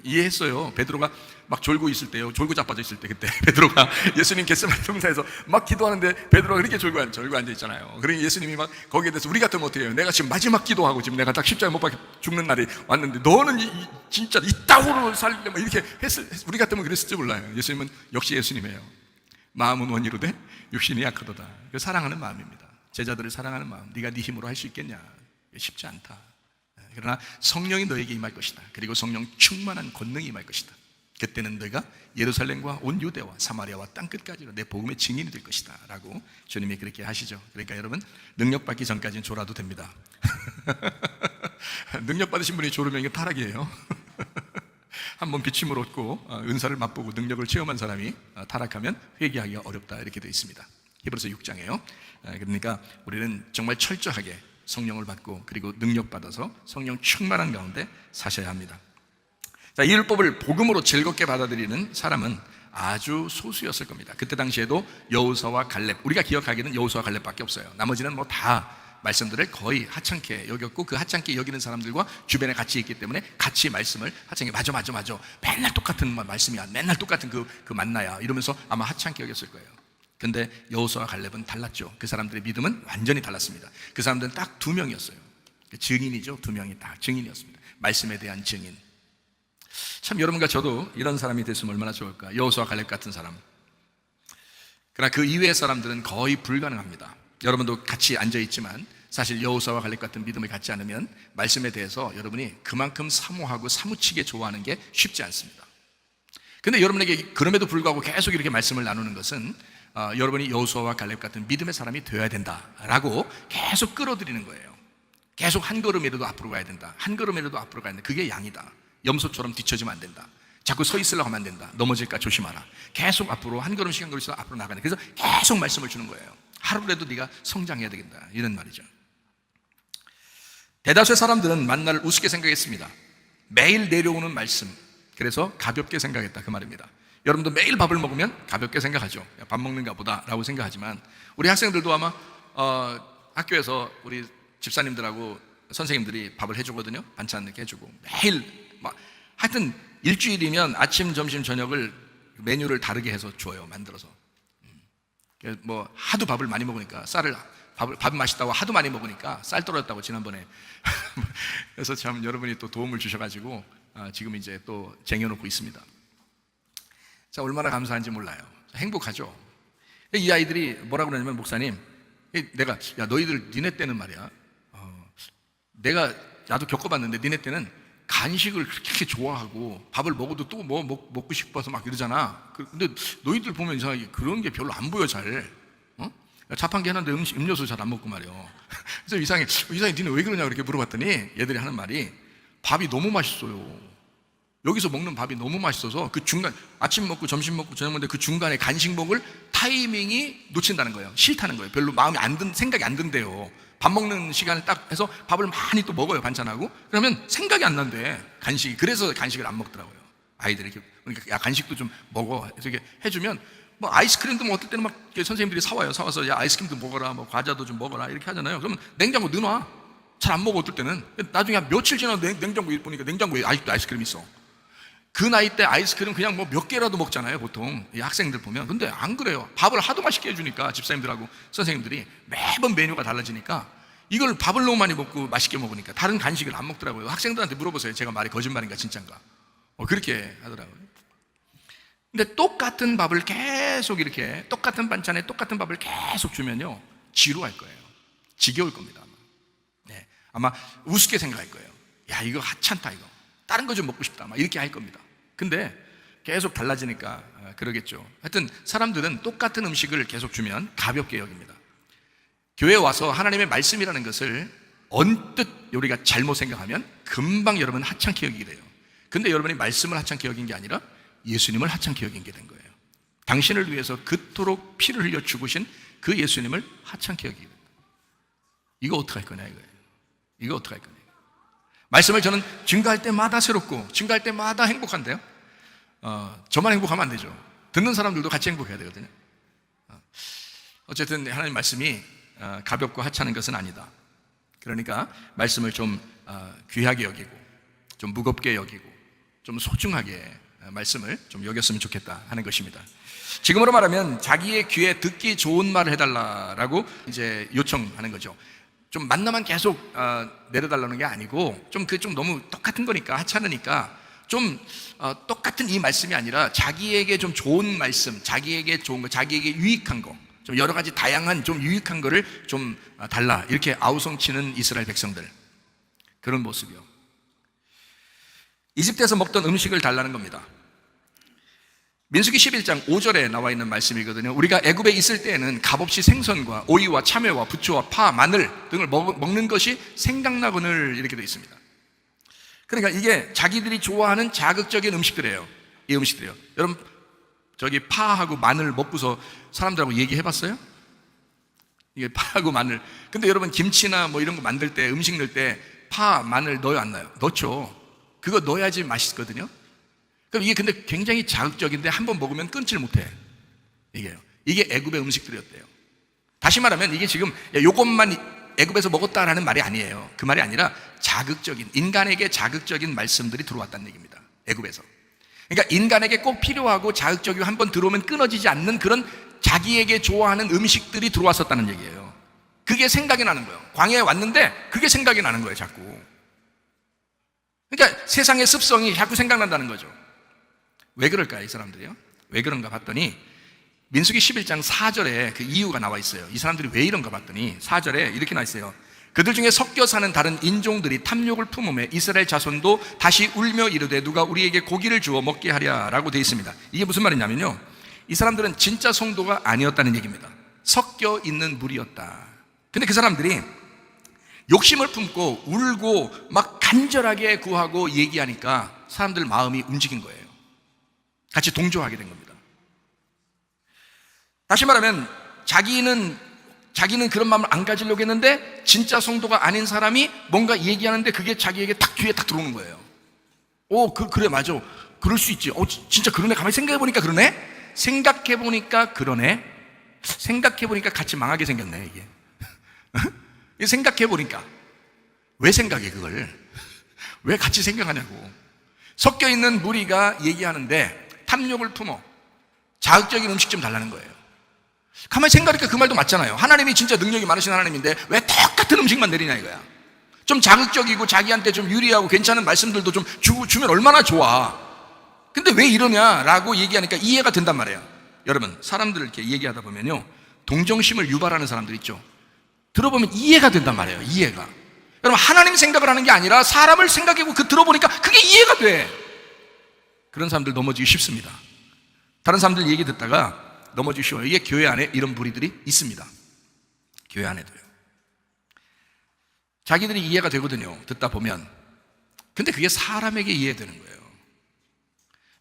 이해했어요. 베드로가 막 졸고 있을 때요, 졸고 자빠져 있을 때 그때 베드로가 예수님 겟세마네 동산에서 막 기도하는데 베드로가 그렇게 졸고 앉아 있잖아요. 그러니 예수님이 막 거기에 대해서 우리 같으면 어떻게 해요? 내가 지금 마지막 기도하고 지금 내가 딱 십자가에 못 박혀 죽는 날이 왔는데 너는 진짜 이따구로 살려면 이렇게 우리 같으면 그랬을지 몰라요. 예수님은 역시 예수님이에요. 마음은 원이로되 육신이 약하도다. 그 사랑하는 마음입니다. 제자들을 사랑하는 마음. 네가 네 힘으로 할 수 있겠냐? 쉽지 않다. 그러나 성령이 너에게 임할 것이다. 그리고 성령 충만한 권능이 임할 것이다. 그때는 너희가 예루살렘과 온 유대와 사마리아와 땅끝까지로 내 복음의 증인이 될 것이다 라고 주님이 그렇게 하시죠. 그러니까 여러분, 능력받기 전까지는 졸아도 됩니다. 능력받으신 분이 졸으면 이게 타락이에요. 한번 비침을 얻고 은사를 맛보고 능력을 체험한 사람이 타락하면 회개하기가 어렵다 이렇게 되어 있습니다. 히브리서 6장에요. 그러니까 우리는 정말 철저하게 성령을 받고 그리고 능력받아서 성령 충만한 가운데 사셔야 합니다. 자, 이 율법을 복음으로 즐겁게 받아들이는 사람은 아주 소수였을 겁니다. 그때 당시에도 여호수아와 갈렙, 우리가 기억하기에는 여호수아와 갈렙밖에 없어요. 나머지는 뭐 다 말씀들을 거의 하찮게 여겼고 그 하찮게 여기는 사람들과 주변에 같이 있기 때문에 같이 말씀을 하찮게 맞아 맨날 똑같은 말씀이야, 맨날 똑같은 그 만나야 이러면서 아마 하찮게 여겼을 거예요. 근데 여호수아와 갈렙은 달랐죠. 그 사람들의 믿음은 완전히 달랐습니다. 그 사람들은 딱 2명이었어요. 증인이죠. 2명이 딱 증인이었습니다. 말씀에 대한 증인. 참 여러분과 저도 이런 사람이 됐으면 얼마나 좋을까. 여호수아와 갈렙 같은 사람. 그러나 그 이외의 사람들은 거의 불가능합니다. 여러분도 같이 앉아있지만 사실 여호수아와 갈렙 같은 믿음을 갖지 않으면 말씀에 대해서 여러분이 그만큼 사모하고 사무치게 좋아하는 게 쉽지 않습니다. 근데 여러분에게 그럼에도 불구하고 계속 이렇게 말씀을 나누는 것은 여러분이 여호수아와 갈렙 같은 믿음의 사람이 되어야 된다라고 계속 끌어들이는 거예요. 계속 한 걸음이라도 앞으로 가야 된다. 한 걸음이라도 앞으로 가야 된다. 그게 양이다. 염소처럼 뒤처지면 안 된다. 자꾸 서 있으려고 하면 안 된다. 넘어질까 조심하라. 계속 앞으로 한 걸음씩 한 걸음씩 앞으로 나가야 돼. 그래서 계속 말씀을 주는 거예요. 하루라도 네가 성장해야 되겠다. 이런 말이죠. 대다수의 사람들은 만나를 우습게 생각했습니다. 매일 내려오는 말씀, 그래서 가볍게 생각했다 그 말입니다. 여러분도 매일 밥을 먹으면 가볍게 생각하죠. 밥 먹는가 보다 라고 생각하지만 우리 학생들도 아마 학교에서 우리 집사님들하고 선생님들이 밥을 해주거든요. 반찬 이렇게 해주고 매일 하여튼 일주일이면 아침, 점심, 저녁을 메뉴를 다르게 해서 줘요. 만들어서. 뭐 하도 밥을 많이 먹으니까 밥 맛있다고 하도 많이 먹으니까 쌀 떨어졌다고 지난번에 그래서 참 여러분이 또 도움을 주셔가지고 지금 이제 또 쟁여놓고 있습니다. 자, 얼마나 감사한지 몰라요. 행복하죠. 이 아이들이 뭐라고 그러냐면, 목사님, 야 너희들 니네 때는 말이야, 나도 겪어봤는데 니네 때는 간식을 그렇게 좋아하고 밥을 먹어도 또 뭐 먹고 싶어서 막 이러잖아. 근데 너희들 보면 이상하게 그런 게 별로 안 보여. 잘 자판기 하는데 음료수 잘 안 먹고 말이요. 그래서 이상해 니네 왜 그러냐 그렇게 물어봤더니 얘들이 하는 말이, 밥이 너무 맛있어요. 여기서 먹는 밥이 너무 맛있어서 그 중간, 아침 먹고 점심 먹고 저녁 먹는데 그 중간에 간식 먹을 타이밍이 놓친다는 거예요. 싫다는 거예요. 별로 생각이 안 든대요. 밥 먹는 시간을 딱 해서 밥을 많이 또 먹어요, 반찬하고. 그러면 생각이 안 난대, 간식이. 그래서 간식을 안 먹더라고요, 아이들이. 그러니까 야, 간식도 좀 먹어. 그래서 이렇게 해주면, 뭐 아이스크림도 뭐 어떨 때는 막 선생님들이 사와서 야 아이스크림도 먹어라, 뭐 과자도 좀 먹어라 이렇게 하잖아요. 그러면 냉장고 넣어놔. 잘 안 먹어 어떨 때는. 나중에 한 며칠 지나서 냉장고에 보니까 냉장고에 아직도 아이스크림이 있어. 그 나이 때 아이스크림 그냥 뭐 몇 개라도 먹잖아요, 보통 이 학생들 보면. 근데 안 그래요. 밥을 하도 맛있게 해주니까 집사님들하고 선생님들이 매번 메뉴가 달라지니까 이걸 밥을 너무 많이 먹고 맛있게 먹으니까 다른 간식을 안 먹더라고요. 학생들한테 물어보세요. 제가 말이 거짓말인가 진짜인가. 그렇게 하더라고요. 근데 똑같은 밥을 계속 이렇게, 똑같은 반찬에 똑같은 밥을 계속 주면요, 지루할 거예요. 지겨울 겁니다, 아마. 네, 아마 우습게 생각할 거예요. 야, 이거 하찮다, 이거. 다른 거 좀 먹고 싶다 막 이렇게 할 겁니다. 근데 계속 달라지니까 그러겠죠. 하여튼 사람들은 똑같은 음식을 계속 주면 가볍게 여깁니다. 교회에 와서 하나님의 말씀이라는 것을 언뜻 우리가 잘못 생각하면 금방 여러분 하찮게 여기게 돼요. 근데 여러분이 말씀을 하찮게 여긴 게 아니라 예수님을 하찮게 여긴 게 된 거예요. 당신을 위해서 그토록 피를 흘려 죽으신 그 예수님을 하찮게 여기게 됩니다. 이거 어떡할 거냐 이거예요. 이거 어떡할 거냐. 말씀을 저는 증거할 때마다 새롭고 증거할 때마다 행복한데요. 저만 행복하면 안 되죠. 듣는 사람들도 같이 행복해야 되거든요. 어쨌든 하나님 말씀이 가볍고 하찮은 것은 아니다. 그러니까 말씀을 좀 귀하게 여기고 좀 무겁게 여기고 좀 소중하게 말씀을 좀 여겼으면 좋겠다 하는 것입니다. 지금으로 말하면 자기의 귀에 듣기 좋은 말을 해달라라고 이제 요청하는 거죠. 좀 만나만 계속 내려달라는 게 아니고 좀 너무 똑같은 거니까 하찮으니까 좀 똑같은 이 말씀이 아니라 자기에게 좀 좋은 말씀, 자기에게 좋은 거, 자기에게 유익한 거, 좀 여러 가지 다양한 좀 유익한 거를 좀 달라 이렇게 아우성치는 이스라엘 백성들 그런 모습이요. 이집트에서 먹던 음식을 달라는 겁니다. 민수기 11장 5절에 나와 있는 말씀이거든요. 우리가 애굽에 있을 때에는 값없이 생선과 오이와 참외와 부추와 파, 마늘 등을 먹는 것이 생각나거늘 이렇게 되어 있습니다. 그러니까 이게 자기들이 좋아하는 자극적인 음식들이에요. 이 음식들이요. 여러분 저기 파하고 마늘 먹고서 사람들하고 얘기해봤어요? 이게 파하고 마늘. 근데 여러분 김치나 뭐 이런 거 만들 때 음식 넣을 때 파, 마늘 넣어요 안 넣어요? 넣죠. 그거 넣어야지 맛있거든요. 그럼 이게 근데 굉장히 자극적인데 한번 먹으면 끊질 못해. 이게 애굽의 음식들이었대요. 다시 말하면 이게 지금 요것만 애굽에서 먹었다라는 말이 아니에요. 그 말이 아니라 자극적인 인간에게 자극적인 말씀들이 들어왔다는 얘기입니다. 애굽에서. 그러니까 인간에게 꼭 필요하고 자극적이고 한번 들어오면 끊어지지 않는 그런 자기에게 좋아하는 음식들이 들어왔었다는 얘기예요. 그게 생각이 나는 거예요. 광야에 왔는데 그게 생각이 나는 거예요, 자꾸. 그러니까 세상의 습성이 자꾸 생각난다는 거죠. 왜 그럴까요, 이 사람들이요? 왜 그런가 봤더니 민수기 11장 4절에 그 이유가 나와 있어요. 이 사람들이 왜 이런가 봤더니 4절에 이렇게 나와 있어요. 그들 중에 섞여 사는 다른 인종들이 탐욕을 품음에 이스라엘 자손도 다시 울며 이르되 누가 우리에게 고기를 주어 먹게 하랴 라고 되어 있습니다. 이게 무슨 말이냐면요, 이 사람들은 진짜 성도가 아니었다는 얘기입니다. 섞여 있는 무리였다. 근데 그 사람들이 욕심을 품고 울고 막 간절하게 구하고 얘기하니까 사람들 마음이 움직인 거예요. 같이 동조하게 된 겁니다. 다시 말하면 자기는 그런 마음을 안 가지려고 했는데 진짜 성도가 아닌 사람이 뭔가 얘기하는데 그게 자기에게 딱 귀에 딱 들어오는 거예요. 그래 맞아, 그럴 수 있지. 진짜 그러네. 가만히 생각해보니까 그러네. 생각해보니까 그러네. 생각해보니까 같이 망하게 생겼네 이게. 생각해보니까 왜 생각해 그걸? 왜 같이 생각하냐고. 섞여있는 무리가 얘기하는데 탐욕을 품어 자극적인 음식 좀 달라는 거예요. 가만히 생각하니까 그 말도 맞잖아요. 하나님이 진짜 능력이 많으신 하나님인데 왜 똑같은 음식만 내리냐 이거야. 좀 자극적이고 자기한테 좀 유리하고 괜찮은 말씀들도 좀 주면 얼마나 좋아. 근데 왜 이러냐라고 얘기하니까 이해가 된단 말이에요. 여러분 사람들 이렇게 얘기하다 보면요, 동정심을 유발하는 사람들 있죠. 들어보면 이해가 된단 말이에요. 이해가. 여러분 하나님 생각을 하는 게 아니라 사람을 생각하고 들어보니까 그게 이해가 돼. 그런 사람들 넘어지기 쉽습니다. 다른 사람들 얘기 듣다가 넘어지기 쉬워요. 이게 교회 안에 이런 무리들이 있습니다. 교회 안에도요. 자기들이 이해가 되거든요, 듣다 보면. 근데 그게 사람에게 이해되는 거예요.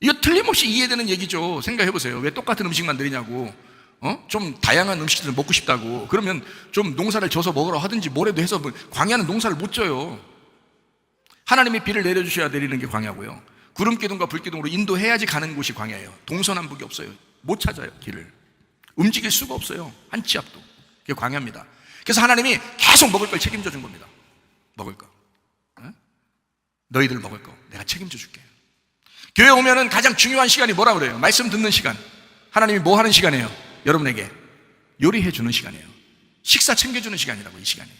이거 틀림없이 이해되는 얘기죠. 생각해보세요. 왜 똑같은 음식만 드리냐고. 좀 다양한 음식들을 먹고 싶다고. 그러면 좀 농사를 져서 먹으라 하든지 뭐라도 해서. 광야는 농사를 못 져요. 하나님이 비를 내려주셔야 내리는 게 광야고요. 구름기둥과 불기둥으로 인도해야지 가는 곳이 광야예요. 동서남북이 없어요. 못 찾아요, 길을. 움직일 수가 없어요, 한 치 앞도. 그게 광야입니다. 그래서 하나님이 계속 먹을 걸 책임져 준 겁니다. 먹을 거, 너희들 먹을 거 내가 책임져 줄게. 교회 오면은 가장 중요한 시간이 뭐라 그래요? 말씀 듣는 시간. 하나님이 뭐 하는 시간이에요? 여러분에게 요리해 주는 시간이에요. 식사 챙겨주는 시간이라고. 이 시간이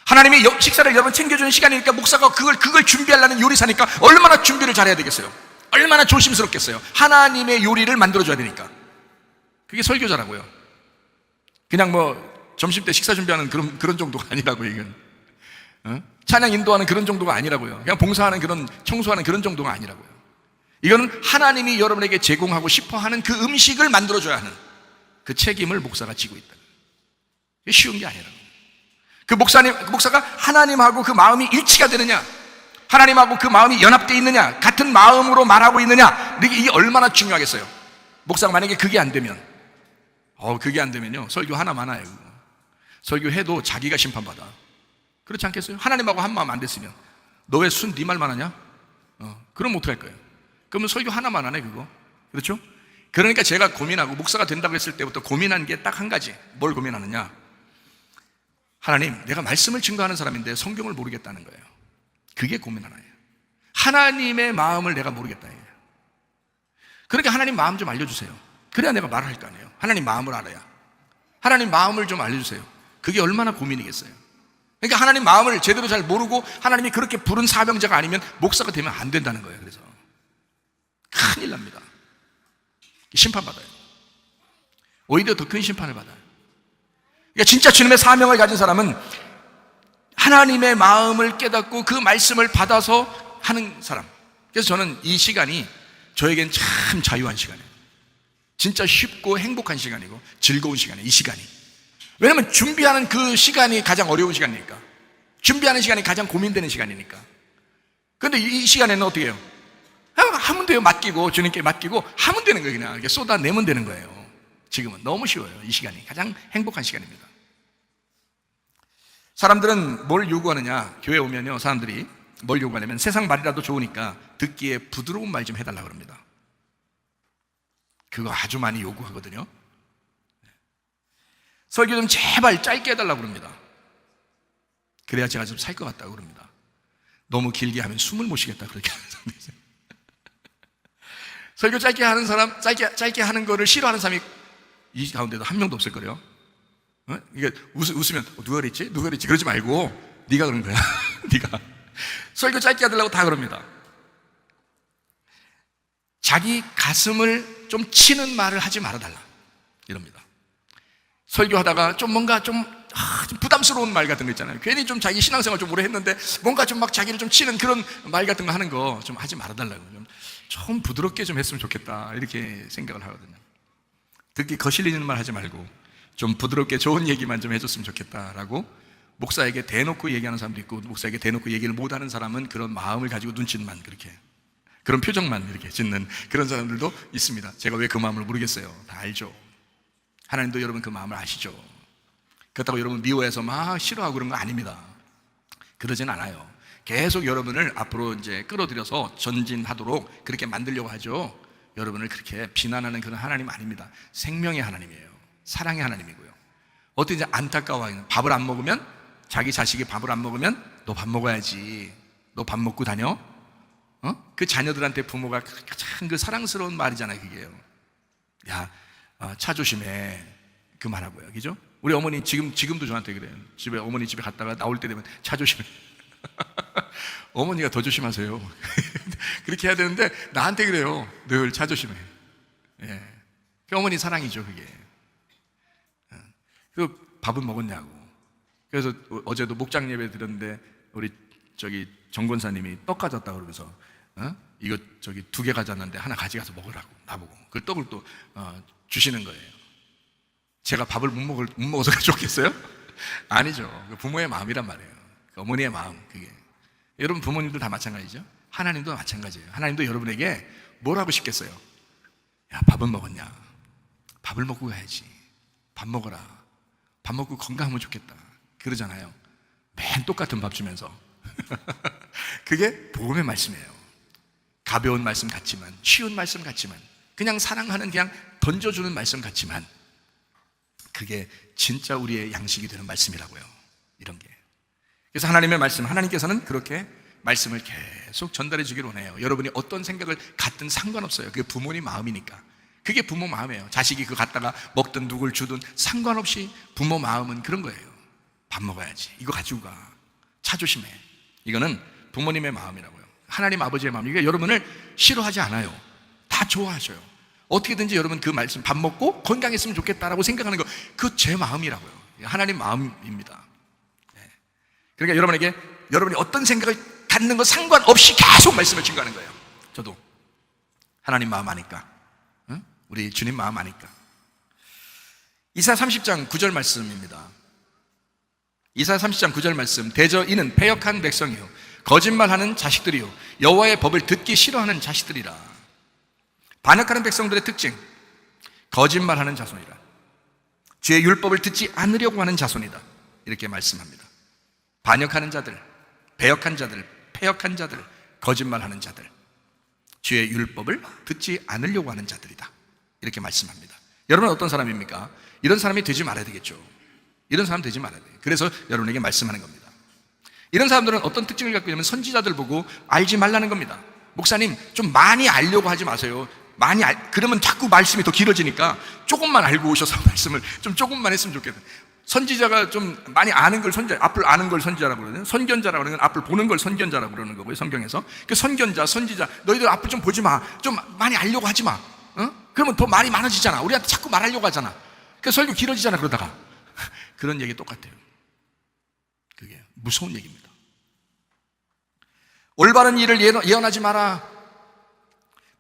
하나님이 식사를 여러분 챙겨주는 시간이니까 목사가 그걸 준비하려는 요리사니까 얼마나 준비를 잘해야 되겠어요? 얼마나 조심스럽겠어요? 하나님의 요리를 만들어줘야 되니까. 그게 설교자라고요. 그냥 뭐 점심 때 식사 준비하는 그런 정도가 아니라고. 이건 찬양 인도하는 그런 정도가 아니라고요. 그냥 봉사하는 그런, 청소하는 그런 정도가 아니라고요. 이거는 하나님이 여러분에게 제공하고 싶어 하는 그 음식을 만들어줘야 하는 그 책임을 목사가 지고 있다. 이게 쉬운 게 아니라고. 그 목사가 하나님하고 그 마음이 일치가 되느냐, 하나님하고 그 마음이 연합되어 있느냐, 같은 마음으로 말하고 있느냐, 이게 얼마나 중요하겠어요. 목사가 만약에 그게 안 되면, 그게 안 되면요, 설교 하나 많아요. 설교해도 자기가 심판받아. 그렇지 않겠어요? 하나님하고 한 마음 안 됐으면, 너 왜 네 말만 하냐? 그럼 어떡할 거예요? 그러면 설교 하나만 하네, 그거. 그렇죠? 그러니까 제가 고민하고, 목사가 된다고 했을 때부터 고민한 게 딱 한 가지. 뭘 고민하느냐? 하나님, 내가 말씀을 증거하는 사람인데 성경을 모르겠다는 거예요. 그게 고민 하나예요. 하나님의 마음을 내가 모르겠다. 그러니까 하나님 마음 좀 알려주세요. 그래야 내가 말을 할 거 아니에요. 하나님 마음을 알아야. 하나님 마음을 좀 알려주세요. 그게 얼마나 고민이겠어요. 그러니까 하나님 마음을 제대로 잘 모르고 하나님이 그렇게 부른 사명자가 아니면 목사가 되면 안 된다는 거예요. 그래서 큰일 납니다. 심판받아요. 오히려 더 큰 심판을 받아요. 그러니까 진짜 주님의 사명을 가진 사람은 하나님의 마음을 깨닫고 그 말씀을 받아서 하는 사람. 그래서 저는 이 시간이 저에겐 참 자유한 시간이에요. 진짜 쉽고 행복한 시간이고 즐거운 시간이에요. 이 시간이. 왜냐하면 준비하는 그 시간이 가장 어려운 시간이니까. 준비하는 시간이 가장 고민되는 시간이니까. 그런데 이 시간에는 어떻게 해요? 하면 돼요. 맡기고, 주님께 맡기고 하면 되는 거예요. 그냥 이렇게 쏟아내면 되는 거예요. 지금은 너무 쉬워요. 이 시간이 가장 행복한 시간입니다. 사람들은 뭘 요구하느냐? 교회 오면요, 사람들이 뭘 요구하냐면 세상 말이라도 좋으니까 듣기에 부드러운 말 좀 해달라고 합니다. 그거 아주 많이 요구하거든요. 설교 좀 제발 짧게 해달라고 그럽니다. 그래야 제가 좀 살 것 같다고 그럽니다. 너무 길게 하면 숨을 못 쉬겠다 그렇게 하는 사람이 있어요. 설교 짧게 하는 사람, 짧게 하는 거를 싫어하는 사람이 이 가운데도 한 명도 없을 거예요. 이게 웃으면 누가 그랬지? 누가 그랬지? 그러지 말고 네가 그런 거야. 네가 설교 짧게 하려고 다 그럽니다. 자기 가슴을 좀 치는 말을 하지 말아달라 이럽니다. 설교하다가 좀 뭔가 좀 부담스러운 말 같은 거 있잖아요. 괜히 좀 자기 신앙생활 좀 오래 했는데 뭔가 좀 막 자기를 좀 치는 그런 말 같은 거 하는 거 좀 하지 말아달라고. 좀 부드럽게 좀 했으면 좋겠다 이렇게 생각을 하거든요. 듣기 거슬리는 말 하지 말고 좀 부드럽게 좋은 얘기만 좀 해줬으면 좋겠다라고 목사에게 대놓고 얘기하는 사람도 있고, 목사에게 대놓고 얘기를 못하는 사람은 그런 마음을 가지고 눈짓만 그렇게, 그런 표정만 이렇게 짓는 그런 사람들도 있습니다. 제가 왜 그 마음을 모르겠어요. 다 알죠. 하나님도 여러분 그 마음을 아시죠. 그렇다고 여러분 미워해서 막 싫어하고 그런 거 아닙니다. 그러진 않아요. 계속 여러분을 앞으로 이제 끌어들여서 전진하도록 그렇게 만들려고 하죠. 여러분을 그렇게 비난하는 그런 하나님 아닙니다. 생명의 하나님이에요. 사랑의 하나님이고요. 어떻게 이제 안타까워하는, 밥을 안 먹으면, 자기 자식이 밥을 안 먹으면 너 밥 먹어야지, 너 밥 먹고 다녀? 그 자녀들한테 부모가 가장 그 사랑스러운 말이잖아요. 그게요. 야, 차 조심해, 그 말하고요. 그죠? 우리 어머니 지금도 저한테 그래요. 어머니 집에 갔다가 나올 때 되면 차 조심해. 어머니가 더 조심하세요. 그렇게 해야 되는데 나한테 그래요. 늘 차 조심해. 예. 그 어머니 사랑이죠, 그게. 그 밥은 먹었냐고. 그래서 어제도 목장 예배 드렸는데 우리 정 권사님이 떡 가졌다 그러면서 이거 2개 가졌는데 하나 가져가서 먹으라고 나보고 그 떡을 또 주시는 거예요. 제가 밥을 못 먹어서 가져왔겠어요? 아니죠. 부모의 마음이란 말이에요. 어머니의 마음, 그게. 여러분 부모님들 다 마찬가지죠. 하나님도 마찬가지예요. 하나님도 여러분에게 뭘 하고 싶겠어요? 야, 밥은 먹었냐? 밥을 먹고 가야지. 밥 먹어라. 밥 먹고 건강하면 좋겠다. 그러잖아요. 맨 똑같은 밥 주면서. 그게 복음의 말씀이에요. 가벼운 말씀 같지만, 쉬운 말씀 같지만, 그냥 사랑하는, 그냥 던져주는 말씀 같지만, 그게 진짜 우리의 양식이 되는 말씀이라고요. 이런 게. 그래서 하나님의 말씀, 하나님께서는 그렇게 말씀을 계속 전달해 주기를 원해요. 여러분이 어떤 생각을 갖든 상관없어요. 그게 부모님 마음이니까. 그게 부모 마음이에요. 자식이 그거 갖다가 먹든 누굴 주든 상관없이 부모 마음은 그런 거예요. 밥 먹어야지. 이거 가지고 가. 차 조심해. 이거는 부모님의 마음이라고요. 하나님 아버지의 마음. 이게 여러분을 싫어하지 않아요. 다 좋아하셔요. 어떻게든지 여러분 그 말씀, 밥 먹고 건강했으면 좋겠다라고 생각하는 거, 그 제 마음이라고요. 하나님 마음입니다. 그러니까 여러분에게 여러분이 어떤 생각을 갖는 것 상관없이 계속 말씀을 증거하는 거예요. 저도 하나님 마음 아니까, 응? 우리 주님 마음 아니까. 이사야 30장 9절 말씀입니다. 이사야 30장 9절 말씀. 대저 이는 패역한 백성이요 거짓말하는 자식들이요 여호와의 법을 듣기 싫어하는 자식들이라. 반역하는 백성들의 특징, 거짓말하는 자손이라. 주의 율법을 듣지 않으려고 하는 자손이다, 이렇게 말씀합니다. 반역하는 자들, 배역한 자들, 패역한 자들, 거짓말하는 자들, 주의 율법을 듣지 않으려고 하는 자들이다, 이렇게 말씀합니다. 여러분은 어떤 사람입니까? 이런 사람이 되지 말아야 되겠죠. 이런 사람 되지 말아야 돼요. 그래서 여러분에게 말씀하는 겁니다. 이런 사람들은 어떤 특징을 갖고 있냐면 선지자들 보고 알지 말라는 겁니다. 목사님, 좀 많이 알려고 하지 마세요. 그러면 자꾸 말씀이 더 길어지니까 조금만 알고 오셔서 말씀을 좀 조금만 했으면 좋겠다. 선지자가 좀 많이 아는 걸 앞을 아는 걸 선지자라고 그러거든요. 선견자라고 그러는 건 앞을 보는 걸 선견자라고 그러는 거고요, 성경에서. 그 선견자, 선지자, 너희들 앞을 좀 보지 마. 좀 많이 알려고 하지 마. 그러면 더 말이 많아지잖아. 우리한테 자꾸 말하려고 하잖아. 그 설교 길어지잖아, 그러다가. 그런 얘기 똑같아요. 그게 무서운 얘기입니다. 올바른 일을 예언하지 마라.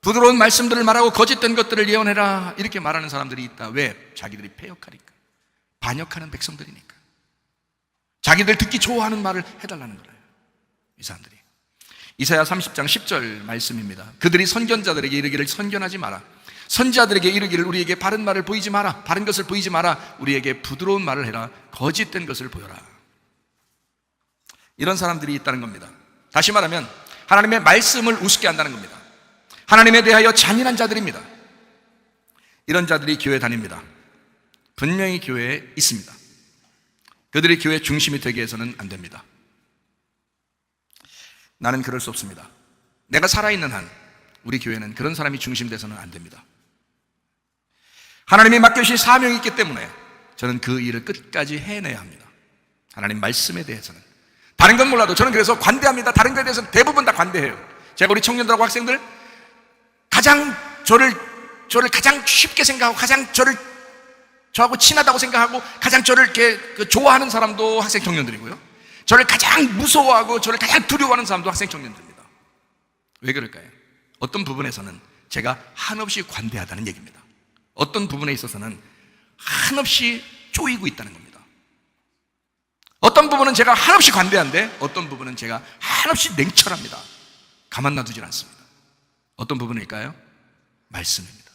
부드러운 말씀들을 말하고 거짓된 것들을 예언해라. 이렇게 말하는 사람들이 있다. 왜? 자기들이 패역하니까. 반역하는 백성들이니까. 자기들 듣기 좋아하는 말을 해달라는 거예요, 이 사람들이. 이사야 30장 10절 말씀입니다. 그들이 선견자들에게 이르기를 선견하지 마라. 선지자들에게 이르기를 우리에게 바른 말을 보이지 마라. 바른 것을 보이지 마라. 우리에게 부드러운 말을 해라. 거짓된 것을 보여라. 이런 사람들이 있다는 겁니다. 다시 말하면 하나님의 말씀을 우습게 한다는 겁니다. 하나님에 대하여 잔인한 자들입니다. 이런 자들이 교회 다닙니다. 분명히 교회에 있습니다. 그들이 교회 중심이 되게 해서는 안 됩니다. 나는 그럴 수 없습니다. 내가 살아있는 한 우리 교회는 그런 사람이 중심돼서는 안 됩니다. 하나님이 맡겨주신 사명이 있기 때문에 저는 그 일을 끝까지 해내야 합니다. 하나님 말씀에 대해서는. 다른 건 몰라도 저는 그래서 관대합니다. 다른 것에 대해서는 대부분 다 관대해요. 제가 우리 청년들하고 학생들 가장 저를 가장 쉽게 생각하고 가장 저하고 친하다고 생각하고 가장 저를 이렇게 좋아하는 사람도 학생 청년들이고요. 저를 가장 무서워하고 저를 가장 두려워하는 사람도 학생 청년들입니다. 왜 그럴까요? 어떤 부분에서는 제가 한없이 관대하다는 얘기입니다. 어떤 부분에 있어서는 한없이 쪼이고 있다는 겁니다. 어떤 부분은 제가 한없이 관대한데 어떤 부분은 제가 한없이 냉철합니다. 가만 놔두질 않습니다. 어떤 부분일까요? 말씀입니다.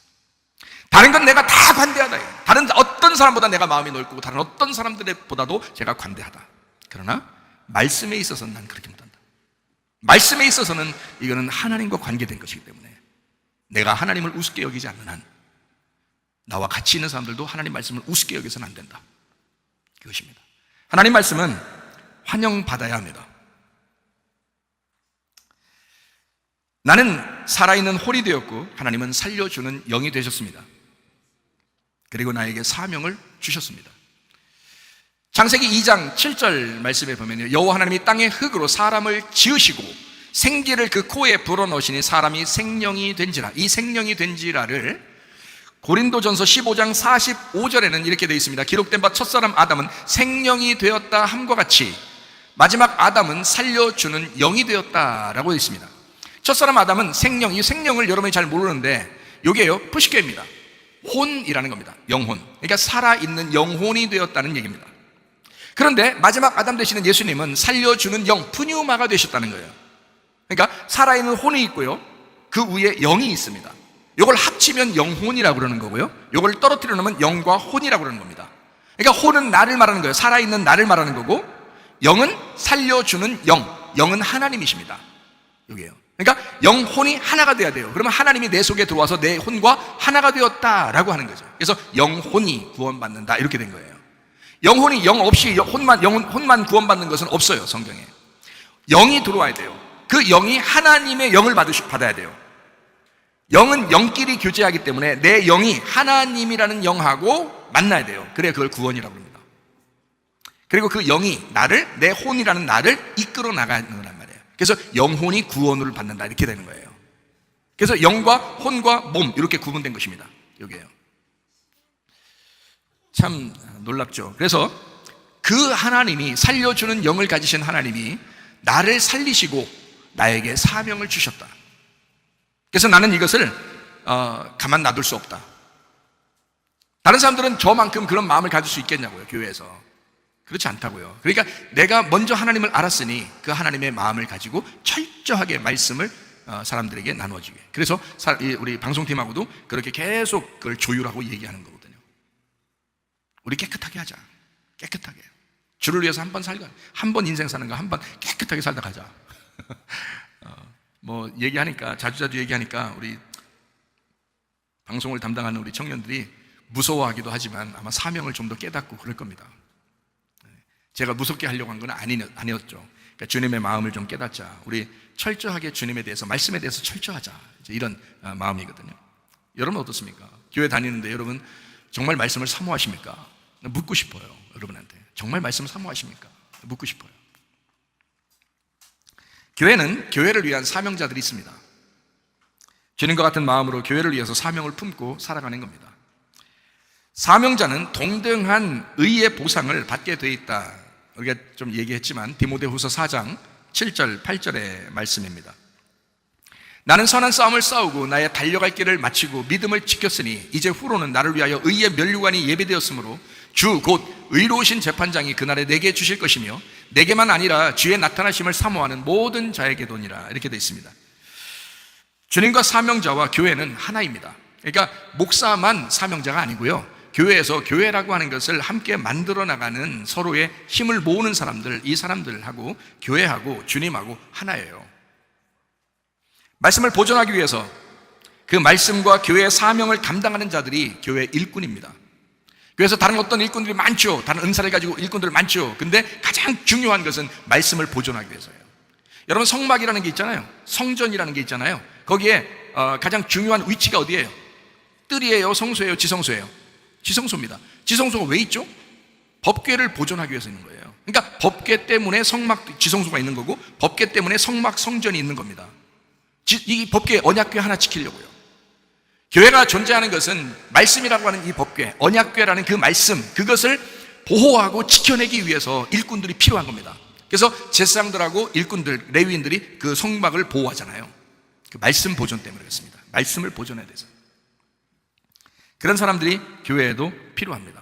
다른 건 내가 다 관대하다. 다른 어떤 사람보다 내가 마음이 넓고 다른 어떤 사람들보다도 제가 관대하다. 그러나 말씀에 있어서는 난 그렇게 못한다. 말씀에 있어서는 이거는 하나님과 관계된 것이기 때문에 내가 하나님을 우습게 여기지 않는 한 나와 같이 있는 사람들도 하나님 말씀을 우습게 여겨서는 안 된다. 그것입니다. 하나님 말씀은 환영받아야 합니다. 나는 살아있는 홀이 되었고 하나님은 살려주는 영이 되셨습니다. 그리고 나에게 사명을 주셨습니다. 창세기 2장 7절 말씀에 보면요, 여호와 하나님이 땅의 흙으로 사람을 지으시고 생기를 그 코에 불어넣으시니 사람이 생령이 된지라. 이 생령이 된지라를 고린도전서 15장 45절에는 이렇게 되어 있습니다. 기록된 바 첫사람 아담은 생령이 되었다 함과 같이 마지막 아담은 살려주는 영이 되었다라고 되어 있습니다. 첫사람 아담은 생령, 이 생령을 여러분이 잘 모르는데 이게요, 푸시케입니다. 혼이라는 겁니다. 영혼. 그러니까 살아있는 영혼이 되었다는 얘기입니다. 그런데 마지막 아담 되시는 예수님은 살려주는 영, 푸뉴마가 되셨다는 거예요. 그러니까 살아있는 혼이 있고요, 그 위에 영이 있습니다. 이걸 합치면 영혼이라고 그러는 거고요, 이걸 떨어뜨려 놓으면 영과 혼이라고 그러는 겁니다. 그러니까 혼은 나를 말하는 거예요. 살아있는 나를 말하는 거고, 영은 살려주는 영, 영은 하나님이십니다. 여기에요. 그러니까 영혼이 하나가 돼야 돼요. 그러면 하나님이 내 속에 들어와서 내 혼과 하나가 되었다라고 하는 거죠. 그래서 영혼이 구원받는다, 이렇게 된 거예요. 영혼이 영 없이 혼만 구원받는 것은 없어요, 성경에. 영이 들어와야 돼요. 그 영이 하나님의 영을 받아야 돼요. 영은 영끼리 교제하기 때문에 내 영이 하나님이라는 영하고 만나야 돼요. 그래야 그걸 구원이라고 합니다. 그리고 그 영이 내 혼이라는 나를 이끌어 나가는 거란 말이에요. 그래서 영혼이 구원을 받는다, 이렇게 되는 거예요. 그래서 영과 혼과 몸, 이렇게 구분된 것입니다. 여기에요. 참 놀랍죠. 그래서 그 하나님이, 살려주는 영을 가지신 하나님이 나를 살리시고 나에게 사명을 주셨다. 그래서 나는 이것을 가만 놔둘 수 없다. 다른 사람들은 저만큼 그런 마음을 가질 수 있겠냐고요, 교회에서. 그렇지 않다고요. 그러니까 내가 먼저 하나님을 알았으니 그 하나님의 마음을 가지고 철저하게 말씀을 사람들에게 나누어지게. 그래서 우리 방송팀하고도 그렇게 계속 그걸 조율하고 얘기하는 거거든요. 우리 깨끗하게 하자. 깨끗하게. 주를 위해서 한 번 인생 사는 거 한 번 깨끗하게 살다 가자. 뭐 얘기하니까 자주 얘기하니까 우리 방송을 담당하는 우리 청년들이 무서워하기도 하지만 아마 사명을 좀 더 깨닫고 그럴 겁니다. 제가 무섭게 하려고 한 건 아니었죠. 그러니까 주님의 마음을 좀 깨닫자. 우리 철저하게 주님에 대해서, 말씀에 대해서 철저하자. 이런 마음이거든요. 여러분 어떻습니까? 교회 다니는데 여러분 정말 말씀을 사모하십니까? 묻고 싶어요. 여러분한테 정말 말씀을 사모하십니까? 묻고 싶어요. 교회는 교회를 위한 사명자들이 있습니다. 주님과 같은 마음으로 교회를 위해서 사명을 품고 살아가는 겁니다. 사명자는 동등한 의의 보상을 받게 돼 있다. 우리가 좀 얘기했지만 디모데후서 4장 7절 8절의 말씀입니다. 나는 선한 싸움을 싸우고 나의 달려갈 길을 마치고 믿음을 지켰으니 이제 후로는 나를 위하여 의의 면류관이 예비되었으므로 주 곧 의로우신 재판장이 그날에 내게 주실 것이며 내게만 아니라 주의 나타나심을 사모하는 모든 자에게도니라. 이렇게 되어 있습니다. 주님과 사명자와 교회는 하나입니다. 그러니까 목사만 사명자가 아니고요, 교회에서 교회라고 하는 것을 함께 만들어 나가는 서로의 힘을 모으는 사람들, 이 사람들하고 교회하고 주님하고 하나예요. 말씀을 보존하기 위해서 그 말씀과 교회의 사명을 감당하는 자들이 교회 일꾼입니다. 그래서 다른 어떤 일꾼들이 많죠. 다른 은사를 가지고 일꾼들 많죠. 근데 가장 중요한 것은 말씀을 보존하기 위해서예요. 여러분 성막이라는 게 있잖아요. 성전이라는 게 있잖아요. 거기에 가장 중요한 위치가 어디예요? 뜰이에요? 성소예요? 지성소예요? 지성소입니다. 지성소가 왜 있죠? 법궤를 보존하기 위해서 있는 거예요. 그러니까 법궤 때문에 성막, 지성소가 있는 거고 법궤 때문에 성막, 성전이 있는 겁니다. 이 법궤, 언약궤 하나 지키려고요. 교회가 존재하는 것은 말씀이라고 하는 이 법궤, 언약궤라는 그 말씀, 그것을 보호하고 지켜내기 위해서 일꾼들이 필요한 겁니다. 그래서 제사장들하고 일꾼들, 레위인들이 그 성막을 보호하잖아요. 그 말씀 보존 때문에 그렇습니다. 말씀을 보존해야 돼서. 그런 사람들이 교회에도 필요합니다.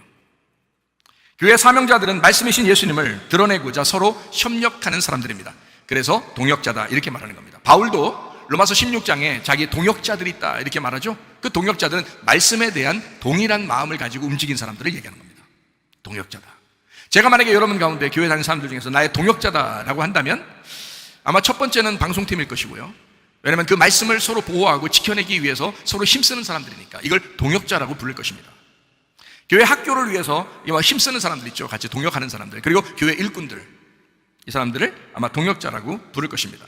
교회 사명자들은 말씀이신 예수님을 드러내고자 서로 협력하는 사람들입니다. 그래서 동역자다 이렇게 말하는 겁니다. 바울도 로마서 16장에 자기 동역자들이 있다 이렇게 말하죠. 그 동역자들은 말씀에 대한 동일한 마음을 가지고 움직인 사람들을 얘기하는 겁니다. 동역자다. 제가 만약에 여러분 가운데 교회 다니는 사람들 중에서 나의 동역자다라고 한다면 아마 첫 번째는 방송팀일 것이고요. 왜냐하면 그 말씀을 서로 보호하고 지켜내기 위해서 서로 힘쓰는 사람들이니까 이걸 동역자라고 부를 것입니다. 교회 학교를 위해서 힘쓰는 사람들 있죠. 같이 동역하는 사람들. 그리고 교회 일꾼들, 이 사람들을 아마 동역자라고 부를 것입니다.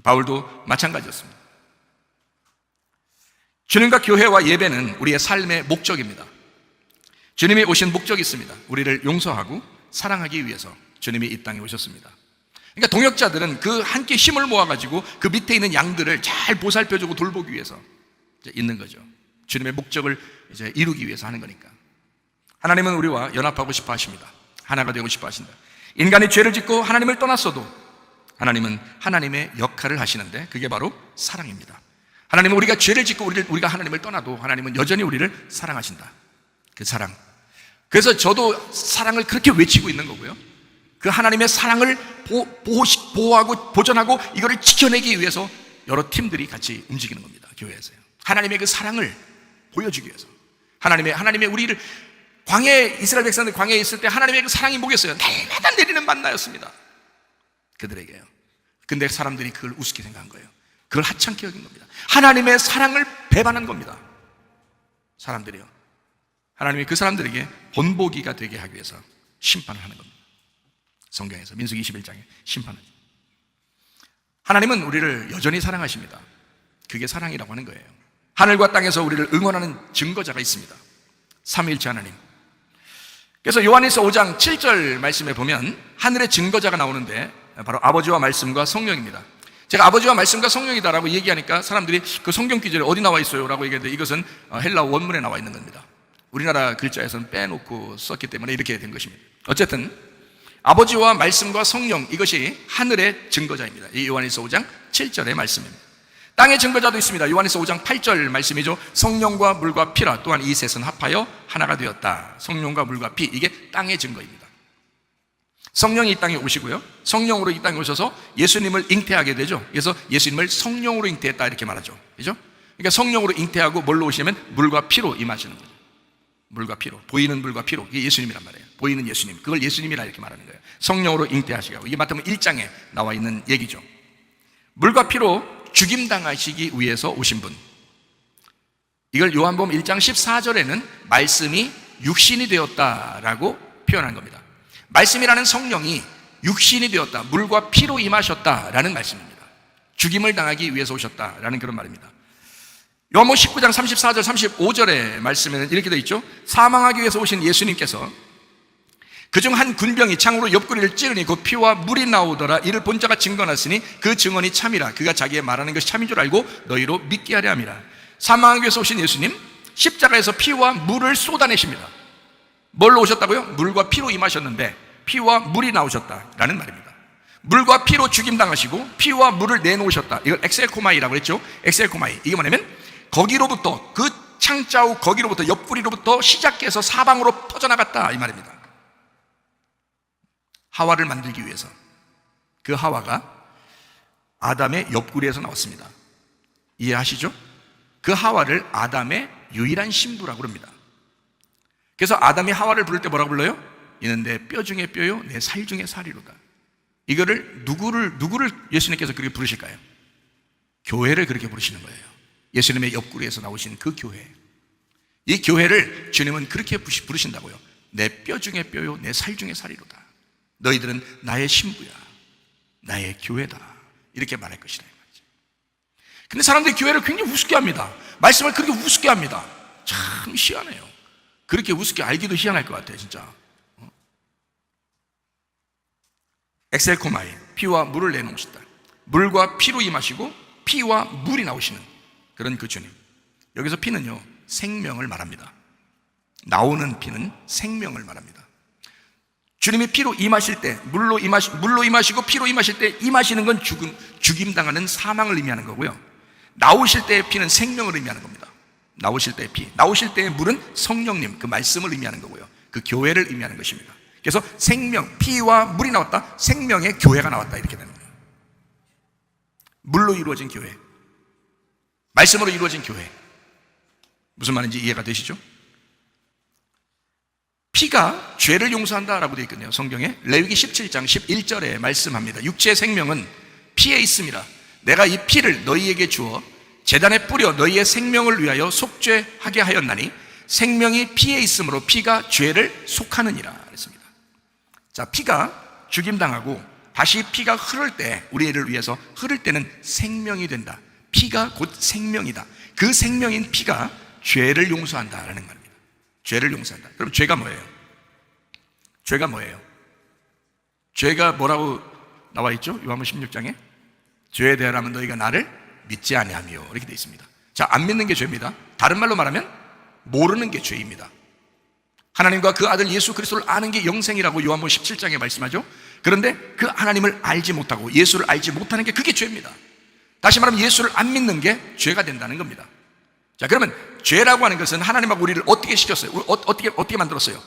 바울도 마찬가지였습니다. 주님과 교회와 예배는 우리의 삶의 목적입니다. 주님이 오신 목적이 있습니다. 우리를 용서하고 사랑하기 위해서 주님이 이 땅에 오셨습니다. 그러니까 동역자들은 그 함께 힘을 모아가지고 그 밑에 있는 양들을 잘 보살펴주고 돌보기 위해서 있는 거죠. 주님의 목적을 이제 이루기 위해서 하는 거니까. 하나님은 우리와 연합하고 싶어 하십니다. 하나가 되고 싶어 하신다. 인간이 죄를 짓고 하나님을 떠났어도 하나님은 하나님의 역할을 하시는데 그게 바로 사랑입니다. 하나님은 우리가 죄를 짓고 우리가 하나님을 떠나도 하나님은 여전히 우리를 사랑하신다. 그 사랑. 그래서 저도 사랑을 그렇게 외치고 있는 거고요. 그 하나님의 사랑을 보호하고 보존하고 이거를 지켜내기 위해서 여러 팀들이 같이 움직이는 겁니다. 교회에서요. 하나님의 그 사랑을 보여주기 위해서. 하나님의 우리를 이스라엘 백성들 광야에 있을 때 하나님의 그 사랑이 뭐겠어요? 날마다 내리는 만나였습니다. 그들에게요. 근데 사람들이 그걸 우습게 생각한 거예요. 그걸 하찮게 여긴 겁니다. 하나님의 사랑을 배반한 겁니다. 사람들이요. 하나님이 그 사람들에게 본보기가 되게 하기 위해서 심판을 하는 겁니다. 성경에서 민수기 21장에 심판을. 하나님은 우리를 여전히 사랑하십니다. 그게 사랑이라고 하는 거예요. 하늘과 땅에서 우리를 응원하는 증거자가 있습니다. 삼위일체 하나님. 그래서 요한일서 5장 7절 말씀에 보면 하늘의 증거자가 나오는데 바로 아버지와 말씀과 성령입니다. 제가 아버지와 말씀과 성령이다라고 얘기하니까 사람들이 그 성경 기절에 어디 나와 있어요? 라고 얘기했는데 이것은 헬라어 원문에 나와 있는 겁니다. 우리나라 글자에서는 빼놓고 썼기 때문에 이렇게 된 것입니다. 어쨌든 아버지와 말씀과 성령, 이것이 하늘의 증거자입니다. 이 요한일서 5장 7절의 말씀입니다. 땅의 증거자도 있습니다. 요한일서 5장 8절 말씀이죠. 성령과 물과 피라 또한 이 셋은 합하여 하나가 되었다. 성령과 물과 피, 이게 땅의 증거입니다. 성령이 이 땅에 오시고요, 성령으로 이 땅에 오셔서 예수님을 잉태하게 되죠. 그래서 예수님을 성령으로 잉태했다 이렇게 말하죠. 그죠? 그러니까 성령으로 잉태하고 뭘로 오시면 물과 피로 임하시는 거죠. 물과 피로, 보이는 물과 피로, 이게 예수님이란 말이에요. 보이는 예수님, 그걸 예수님이라 이렇게 말하는 거예요. 성령으로 잉태하시고, 이게 마태복음 1장에 나와 있는 얘기죠. 물과 피로 죽임당하시기 위해서 오신 분, 이걸 요한복음 1장 14절에는 말씀이 육신이 되었다라고 표현한 겁니다. 말씀이라는 성령이 육신이 되었다, 물과 피로 임하셨다라는 말씀입니다. 죽임을 당하기 위해서 오셨다라는 그런 말입니다. 요한복음 19장 34절 35절의 말씀에는 이렇게 되어 있죠. 사망하기 위해서 오신 예수님께서 그중 한 군병이 창으로 옆구리를 찌르니 그 피와 물이 나오더라. 이를 본 자가 증거났으니 그 증언이 참이라. 그가 자기의 말하는 것이 참인 줄 알고 너희로 믿게 하려 함이라. 사망하기 위해서 오신 예수님, 십자가에서 피와 물을 쏟아내십니다. 뭘로 오셨다고요? 물과 피로 임하셨는데 피와 물이 나오셨다라는 말입니다. 물과 피로 죽임당하시고 피와 물을 내놓으셨다. 이걸 엑셀코마이라고 했죠. 엑셀코마이, 이게 뭐냐면 거기로부터, 그 창자우 거기로부터, 옆구리로부터 시작해서 사방으로 퍼져나갔다 이 말입니다. 하와를 만들기 위해서. 그 하와가 아담의 옆구리에서 나왔습니다. 이해하시죠? 그 하와를 아담의 유일한 신부라고 합니다. 그래서 아담이 하와를 부를 때 뭐라고 불러요? 이는 내 뼈 중에 뼈요 내 살 중에 살이로다. 이거를 누구를 예수님께서 그렇게 부르실까요? 교회를 그렇게 부르시는 거예요. 예수님의 옆구리에서 나오신 그 교회, 이 교회를 주님은 그렇게 부르신다고요. 내 뼈 중에 뼈요 내 살 중에 살이로다. 너희들은 나의 신부야, 나의 교회다, 이렇게 말할 것이다. 근데 사람들이 교회를 굉장히 우습게 합니다. 말씀을 그렇게 우습게 합니다. 참 희한해요. 그렇게 우습게 알기도 희한할 것 같아요, 진짜. 엑셀코마이, 피와 물을 내놓으셨다. 물과 피로 임하시고 피와 물이 나오시는 그런 그 주님. 여기서 피는요, 생명을 말합니다. 나오는 피는 생명을 말합니다. 주님이 피로 임하실 때, 물로 임하시고 피로 임하실 때, 임하시는 건 죽임당하는 사망을 의미하는 거고요, 나오실 때의 피는 생명을 의미하는 겁니다. 나오실 때의 피, 나오실 때의 물은 성령님, 그 말씀을 의미하는 거고요, 그 교회를 의미하는 것입니다. 그래서 생명, 피와 물이 나왔다, 생명의 교회가 나왔다, 이렇게 되는 거예요. 물로 이루어진 교회, 말씀으로 이루어진 교회. 무슨 말인지 이해가 되시죠? 피가 죄를 용서한다라고 되어 있거든요. 성경에 레위기 17장 11절에 말씀합니다. 육체의 생명은 피에 있습니다. 내가 이 피를 너희에게 주어 제단에 뿌려 너희의 생명을 위하여 속죄하게 하였나니 생명이 피에 있으므로 피가 죄를 속하느니라 그랬습니다. 자, 피가 죽임당하고 다시 피가 흐를 때, 우리를 위해서 흐를 때는 생명이 된다. 피가 곧 생명이다. 그 생명인 피가 죄를 용서한다라는 말입니다. 죄를 용서한다. 그럼 죄가 뭐예요? 죄가 뭐예요? 죄가 뭐라고 나와 있죠? 요한복음 16장에 죄에 대하여는 너희가 나를 믿지 아니하며, 이렇게 되어 있습니다. 자, 안 믿는 게 죄입니다. 다른 말로 말하면 모르는 게 죄입니다. 하나님과 그 아들 예수 그리스도를 아는 게 영생이라고 요한복음 17장에 말씀하죠. 그런데 그 하나님을 알지 못하고 예수를 알지 못하는 게, 그게 죄입니다. 다시 말하면 예수를 안 믿는 게 죄가 된다는 겁니다. 자, 그러면 죄라고 하는 것은 하나님하고 우리를 어떻게 시켰어요? 어떻게 만들었어요?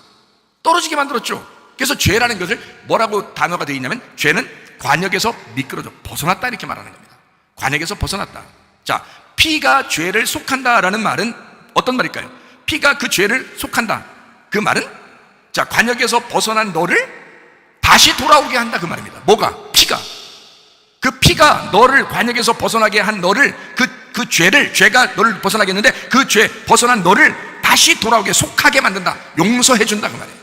떨어지게 만들었죠. 그래서 죄라는 것을 뭐라고 단어가 되어 있냐면, 죄는 관역에서 미끄러져 벗어났다, 이렇게 말하는 겁니다. 관역에서 벗어났다. 자, 피가 죄를 속한다라는 말은 어떤 말일까요? 피가 그 죄를 속한다, 그 말은, 자, 관역에서 벗어난 너를 다시 돌아오게 한다, 그 말입니다. 뭐가? 피가. 그 피가 너를, 관역에서 벗어나게 한 너를, 그 죄를, 죄가 너를 벗어나게 했는데 그 죄, 벗어난 너를 다시 돌아오게, 속하게 만든다, 용서해 준다, 그 말이에요.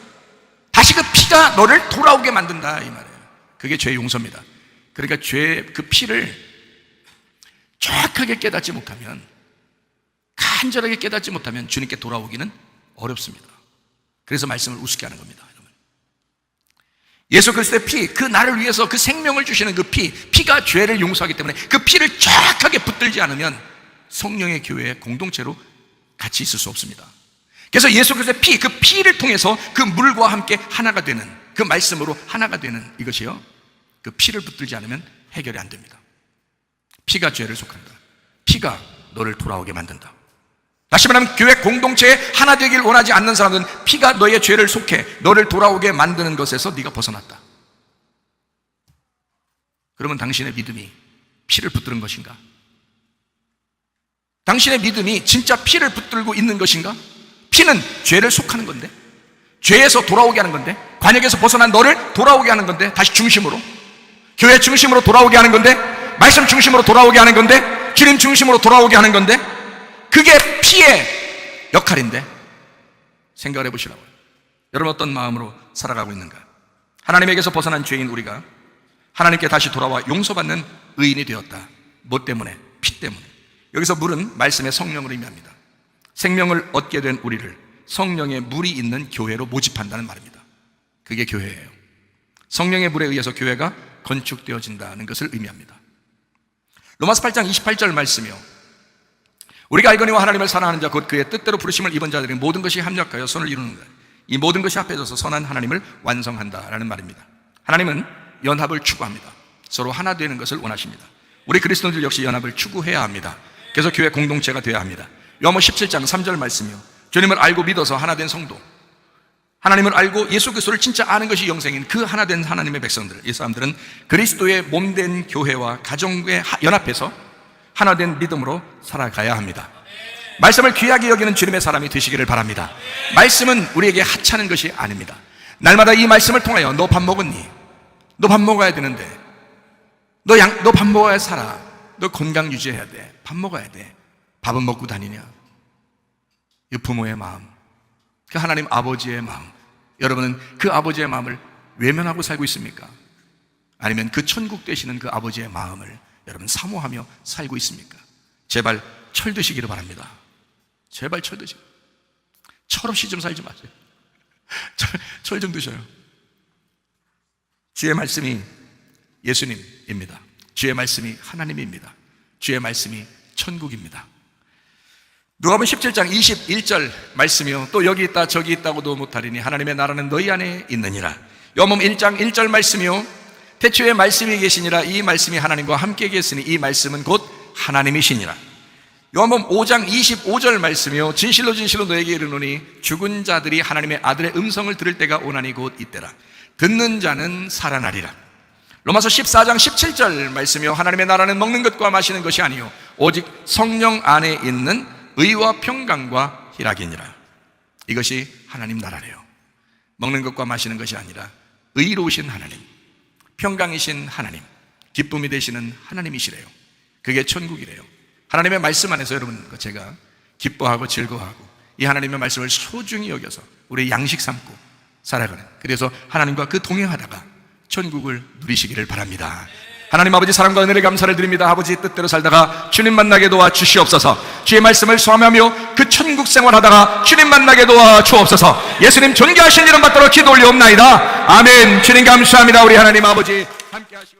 다시 그 피가 너를 돌아오게 만든다, 이 말이에요. 그게 죄의 용서입니다. 그러니까 그 피를 정확하게 깨닫지 못하면, 간절하게 깨닫지 못하면 주님께 돌아오기는 어렵습니다. 그래서 말씀을 우습게 하는 겁니다, 여러분. 예수 그리스도의 피, 그 나를 위해서 그 생명을 주시는 그 피가 죄를 용서하기 때문에 그 피를 정확하게 붙들지 않으면 성령의 교회의 공동체로 같이 있을 수 없습니다. 그래서 예수 그리스도의 피, 그 피를 통해서 그 물과 함께 하나가 되는 그 말씀으로 하나가 되는 이것이요, 그 피를 붙들지 않으면 해결이 안 됩니다. 피가 죄를 속한다. 피가 너를 돌아오게 만든다. 다시 말하면 교회 공동체에 하나 되길 원하지 않는 사람들은 피가 너의 죄를 속해 너를 돌아오게 만드는 것에서 네가 벗어났다. 그러면 당신의 믿음이 피를 붙드는 것인가? 당신의 믿음이 진짜 피를 붙들고 있는 것인가? 피는 죄를 속하는 건데, 죄에서 돌아오게 하는 건데, 관역에서 벗어난 너를 돌아오게 하는 건데, 다시 중심으로, 교회 중심으로 돌아오게 하는 건데, 말씀 중심으로 돌아오게 하는 건데, 주님 중심으로 돌아오게 하는 건데, 그게 피의 역할인데 생각을 해보시라고요. 여러분 어떤 마음으로 살아가고 있는가? 하나님에게서 벗어난 죄인 우리가 하나님께 다시 돌아와 용서받는 의인이 되었다. 뭐 때문에? 피 때문에. 여기서 물은 말씀의 성령을 의미합니다. 생명을 얻게 된 우리를 성령의 물이 있는 교회로 모집한다는 말입니다. 그게 교회예요. 성령의 물에 의해서 교회가 건축되어진다는 것을 의미합니다. 로마서 8장 28절 말씀이요, 우리가 알거니와 하나님을 사랑하는 자 곧 그의 뜻대로 부르심을 입은 자들이 모든 것이 합력하여 선을 이루는 것, 이 모든 것이 합해져서 선한 하나님을 완성한다라는 말입니다. 하나님은 연합을 추구합니다. 서로 하나 되는 것을 원하십니다. 우리 그리스도인들 역시 연합을 추구해야 합니다. 그래서 교회 공동체가 되어야 합니다. 요한복음 17장 3절 말씀이요, 주님을 알고 믿어서 하나 된 성도, 하나님을 알고 예수 그리스도를 진짜 아는 것이 영생인 그 하나 된 하나님의 백성들, 이 사람들은 그리스도의 몸된 교회와 가정에 연합해서 하나 된 믿음으로 살아가야 합니다. 말씀을 귀하게 여기는 주님의 사람이 되시기를 바랍니다. 말씀은 우리에게 하찮은 것이 아닙니다. 날마다 이 말씀을 통하여 너 밥 먹었니? 너 밥 먹어야 되는데, 너 밥 먹어야 살아. 너 건강 유지해야 돼. 밥 먹어야 돼. 밥은 먹고 다니냐? 이 부모의 마음, 그 하나님 아버지의 마음, 여러분은 그 아버지의 마음을 외면하고 살고 있습니까? 아니면 그 천국 되시는 그 아버지의 마음을 여러분 사모하며 살고 있습니까? 제발 철 드시기를 바랍니다. 제발 철 드시고, 철없이 좀 살지 마세요. 철 좀 드셔요. 주의 말씀이 예수님입니다. 주의 말씀이 하나님입니다. 주의 말씀이 천국입니다. 누가복음 17장 21절 말씀이요, 또 여기 있다 저기 있다고도 못하리니 하나님의 나라는 너희 안에 있느니라. 요한복음 1장 1절 말씀이요, 태초에 말씀이 계시니라. 이 말씀이 하나님과 함께 계시니 이 말씀은 곧 하나님이시니라. 요한복음 5장 25절 말씀이요, 진실로 진실로 너에게 이르노니 죽은 자들이 하나님의 아들의 음성을 들을 때가 오나니 곧 이때라. 듣는 자는 살아나리라. 로마서 14장 17절 말씀이요, 하나님의 나라는 먹는 것과 마시는 것이 아니요 오직 성령 안에 있는 의와 평강과 희락이니라. 이것이 하나님 나라래요. 먹는 것과 마시는 것이 아니라 의로우신 하나님, 평강이신 하나님, 기쁨이 되시는 하나님이시래요. 그게 천국이래요. 하나님의 말씀 안에서 여러분 제가 기뻐하고 즐거워하고 이 하나님의 말씀을 소중히 여겨서 우리 양식 삼고 살아가는, 그래서 하나님과 그 동행하다가 천국을 누리시기를 바랍니다. 하나님 아버지 사랑과 은혜를 감사를 드립니다. 아버지 뜻대로 살다가 주님 만나게 도와 주시옵소서. 주의 말씀을 수험하며 그 천국 생활하다가 주님 만나게 도와 주옵소서. 예수님 존귀하신 이름 받도록 기도 올리옵나이다. 아멘. 주님 감사합니다. 우리 하나님 아버지 함께 하시고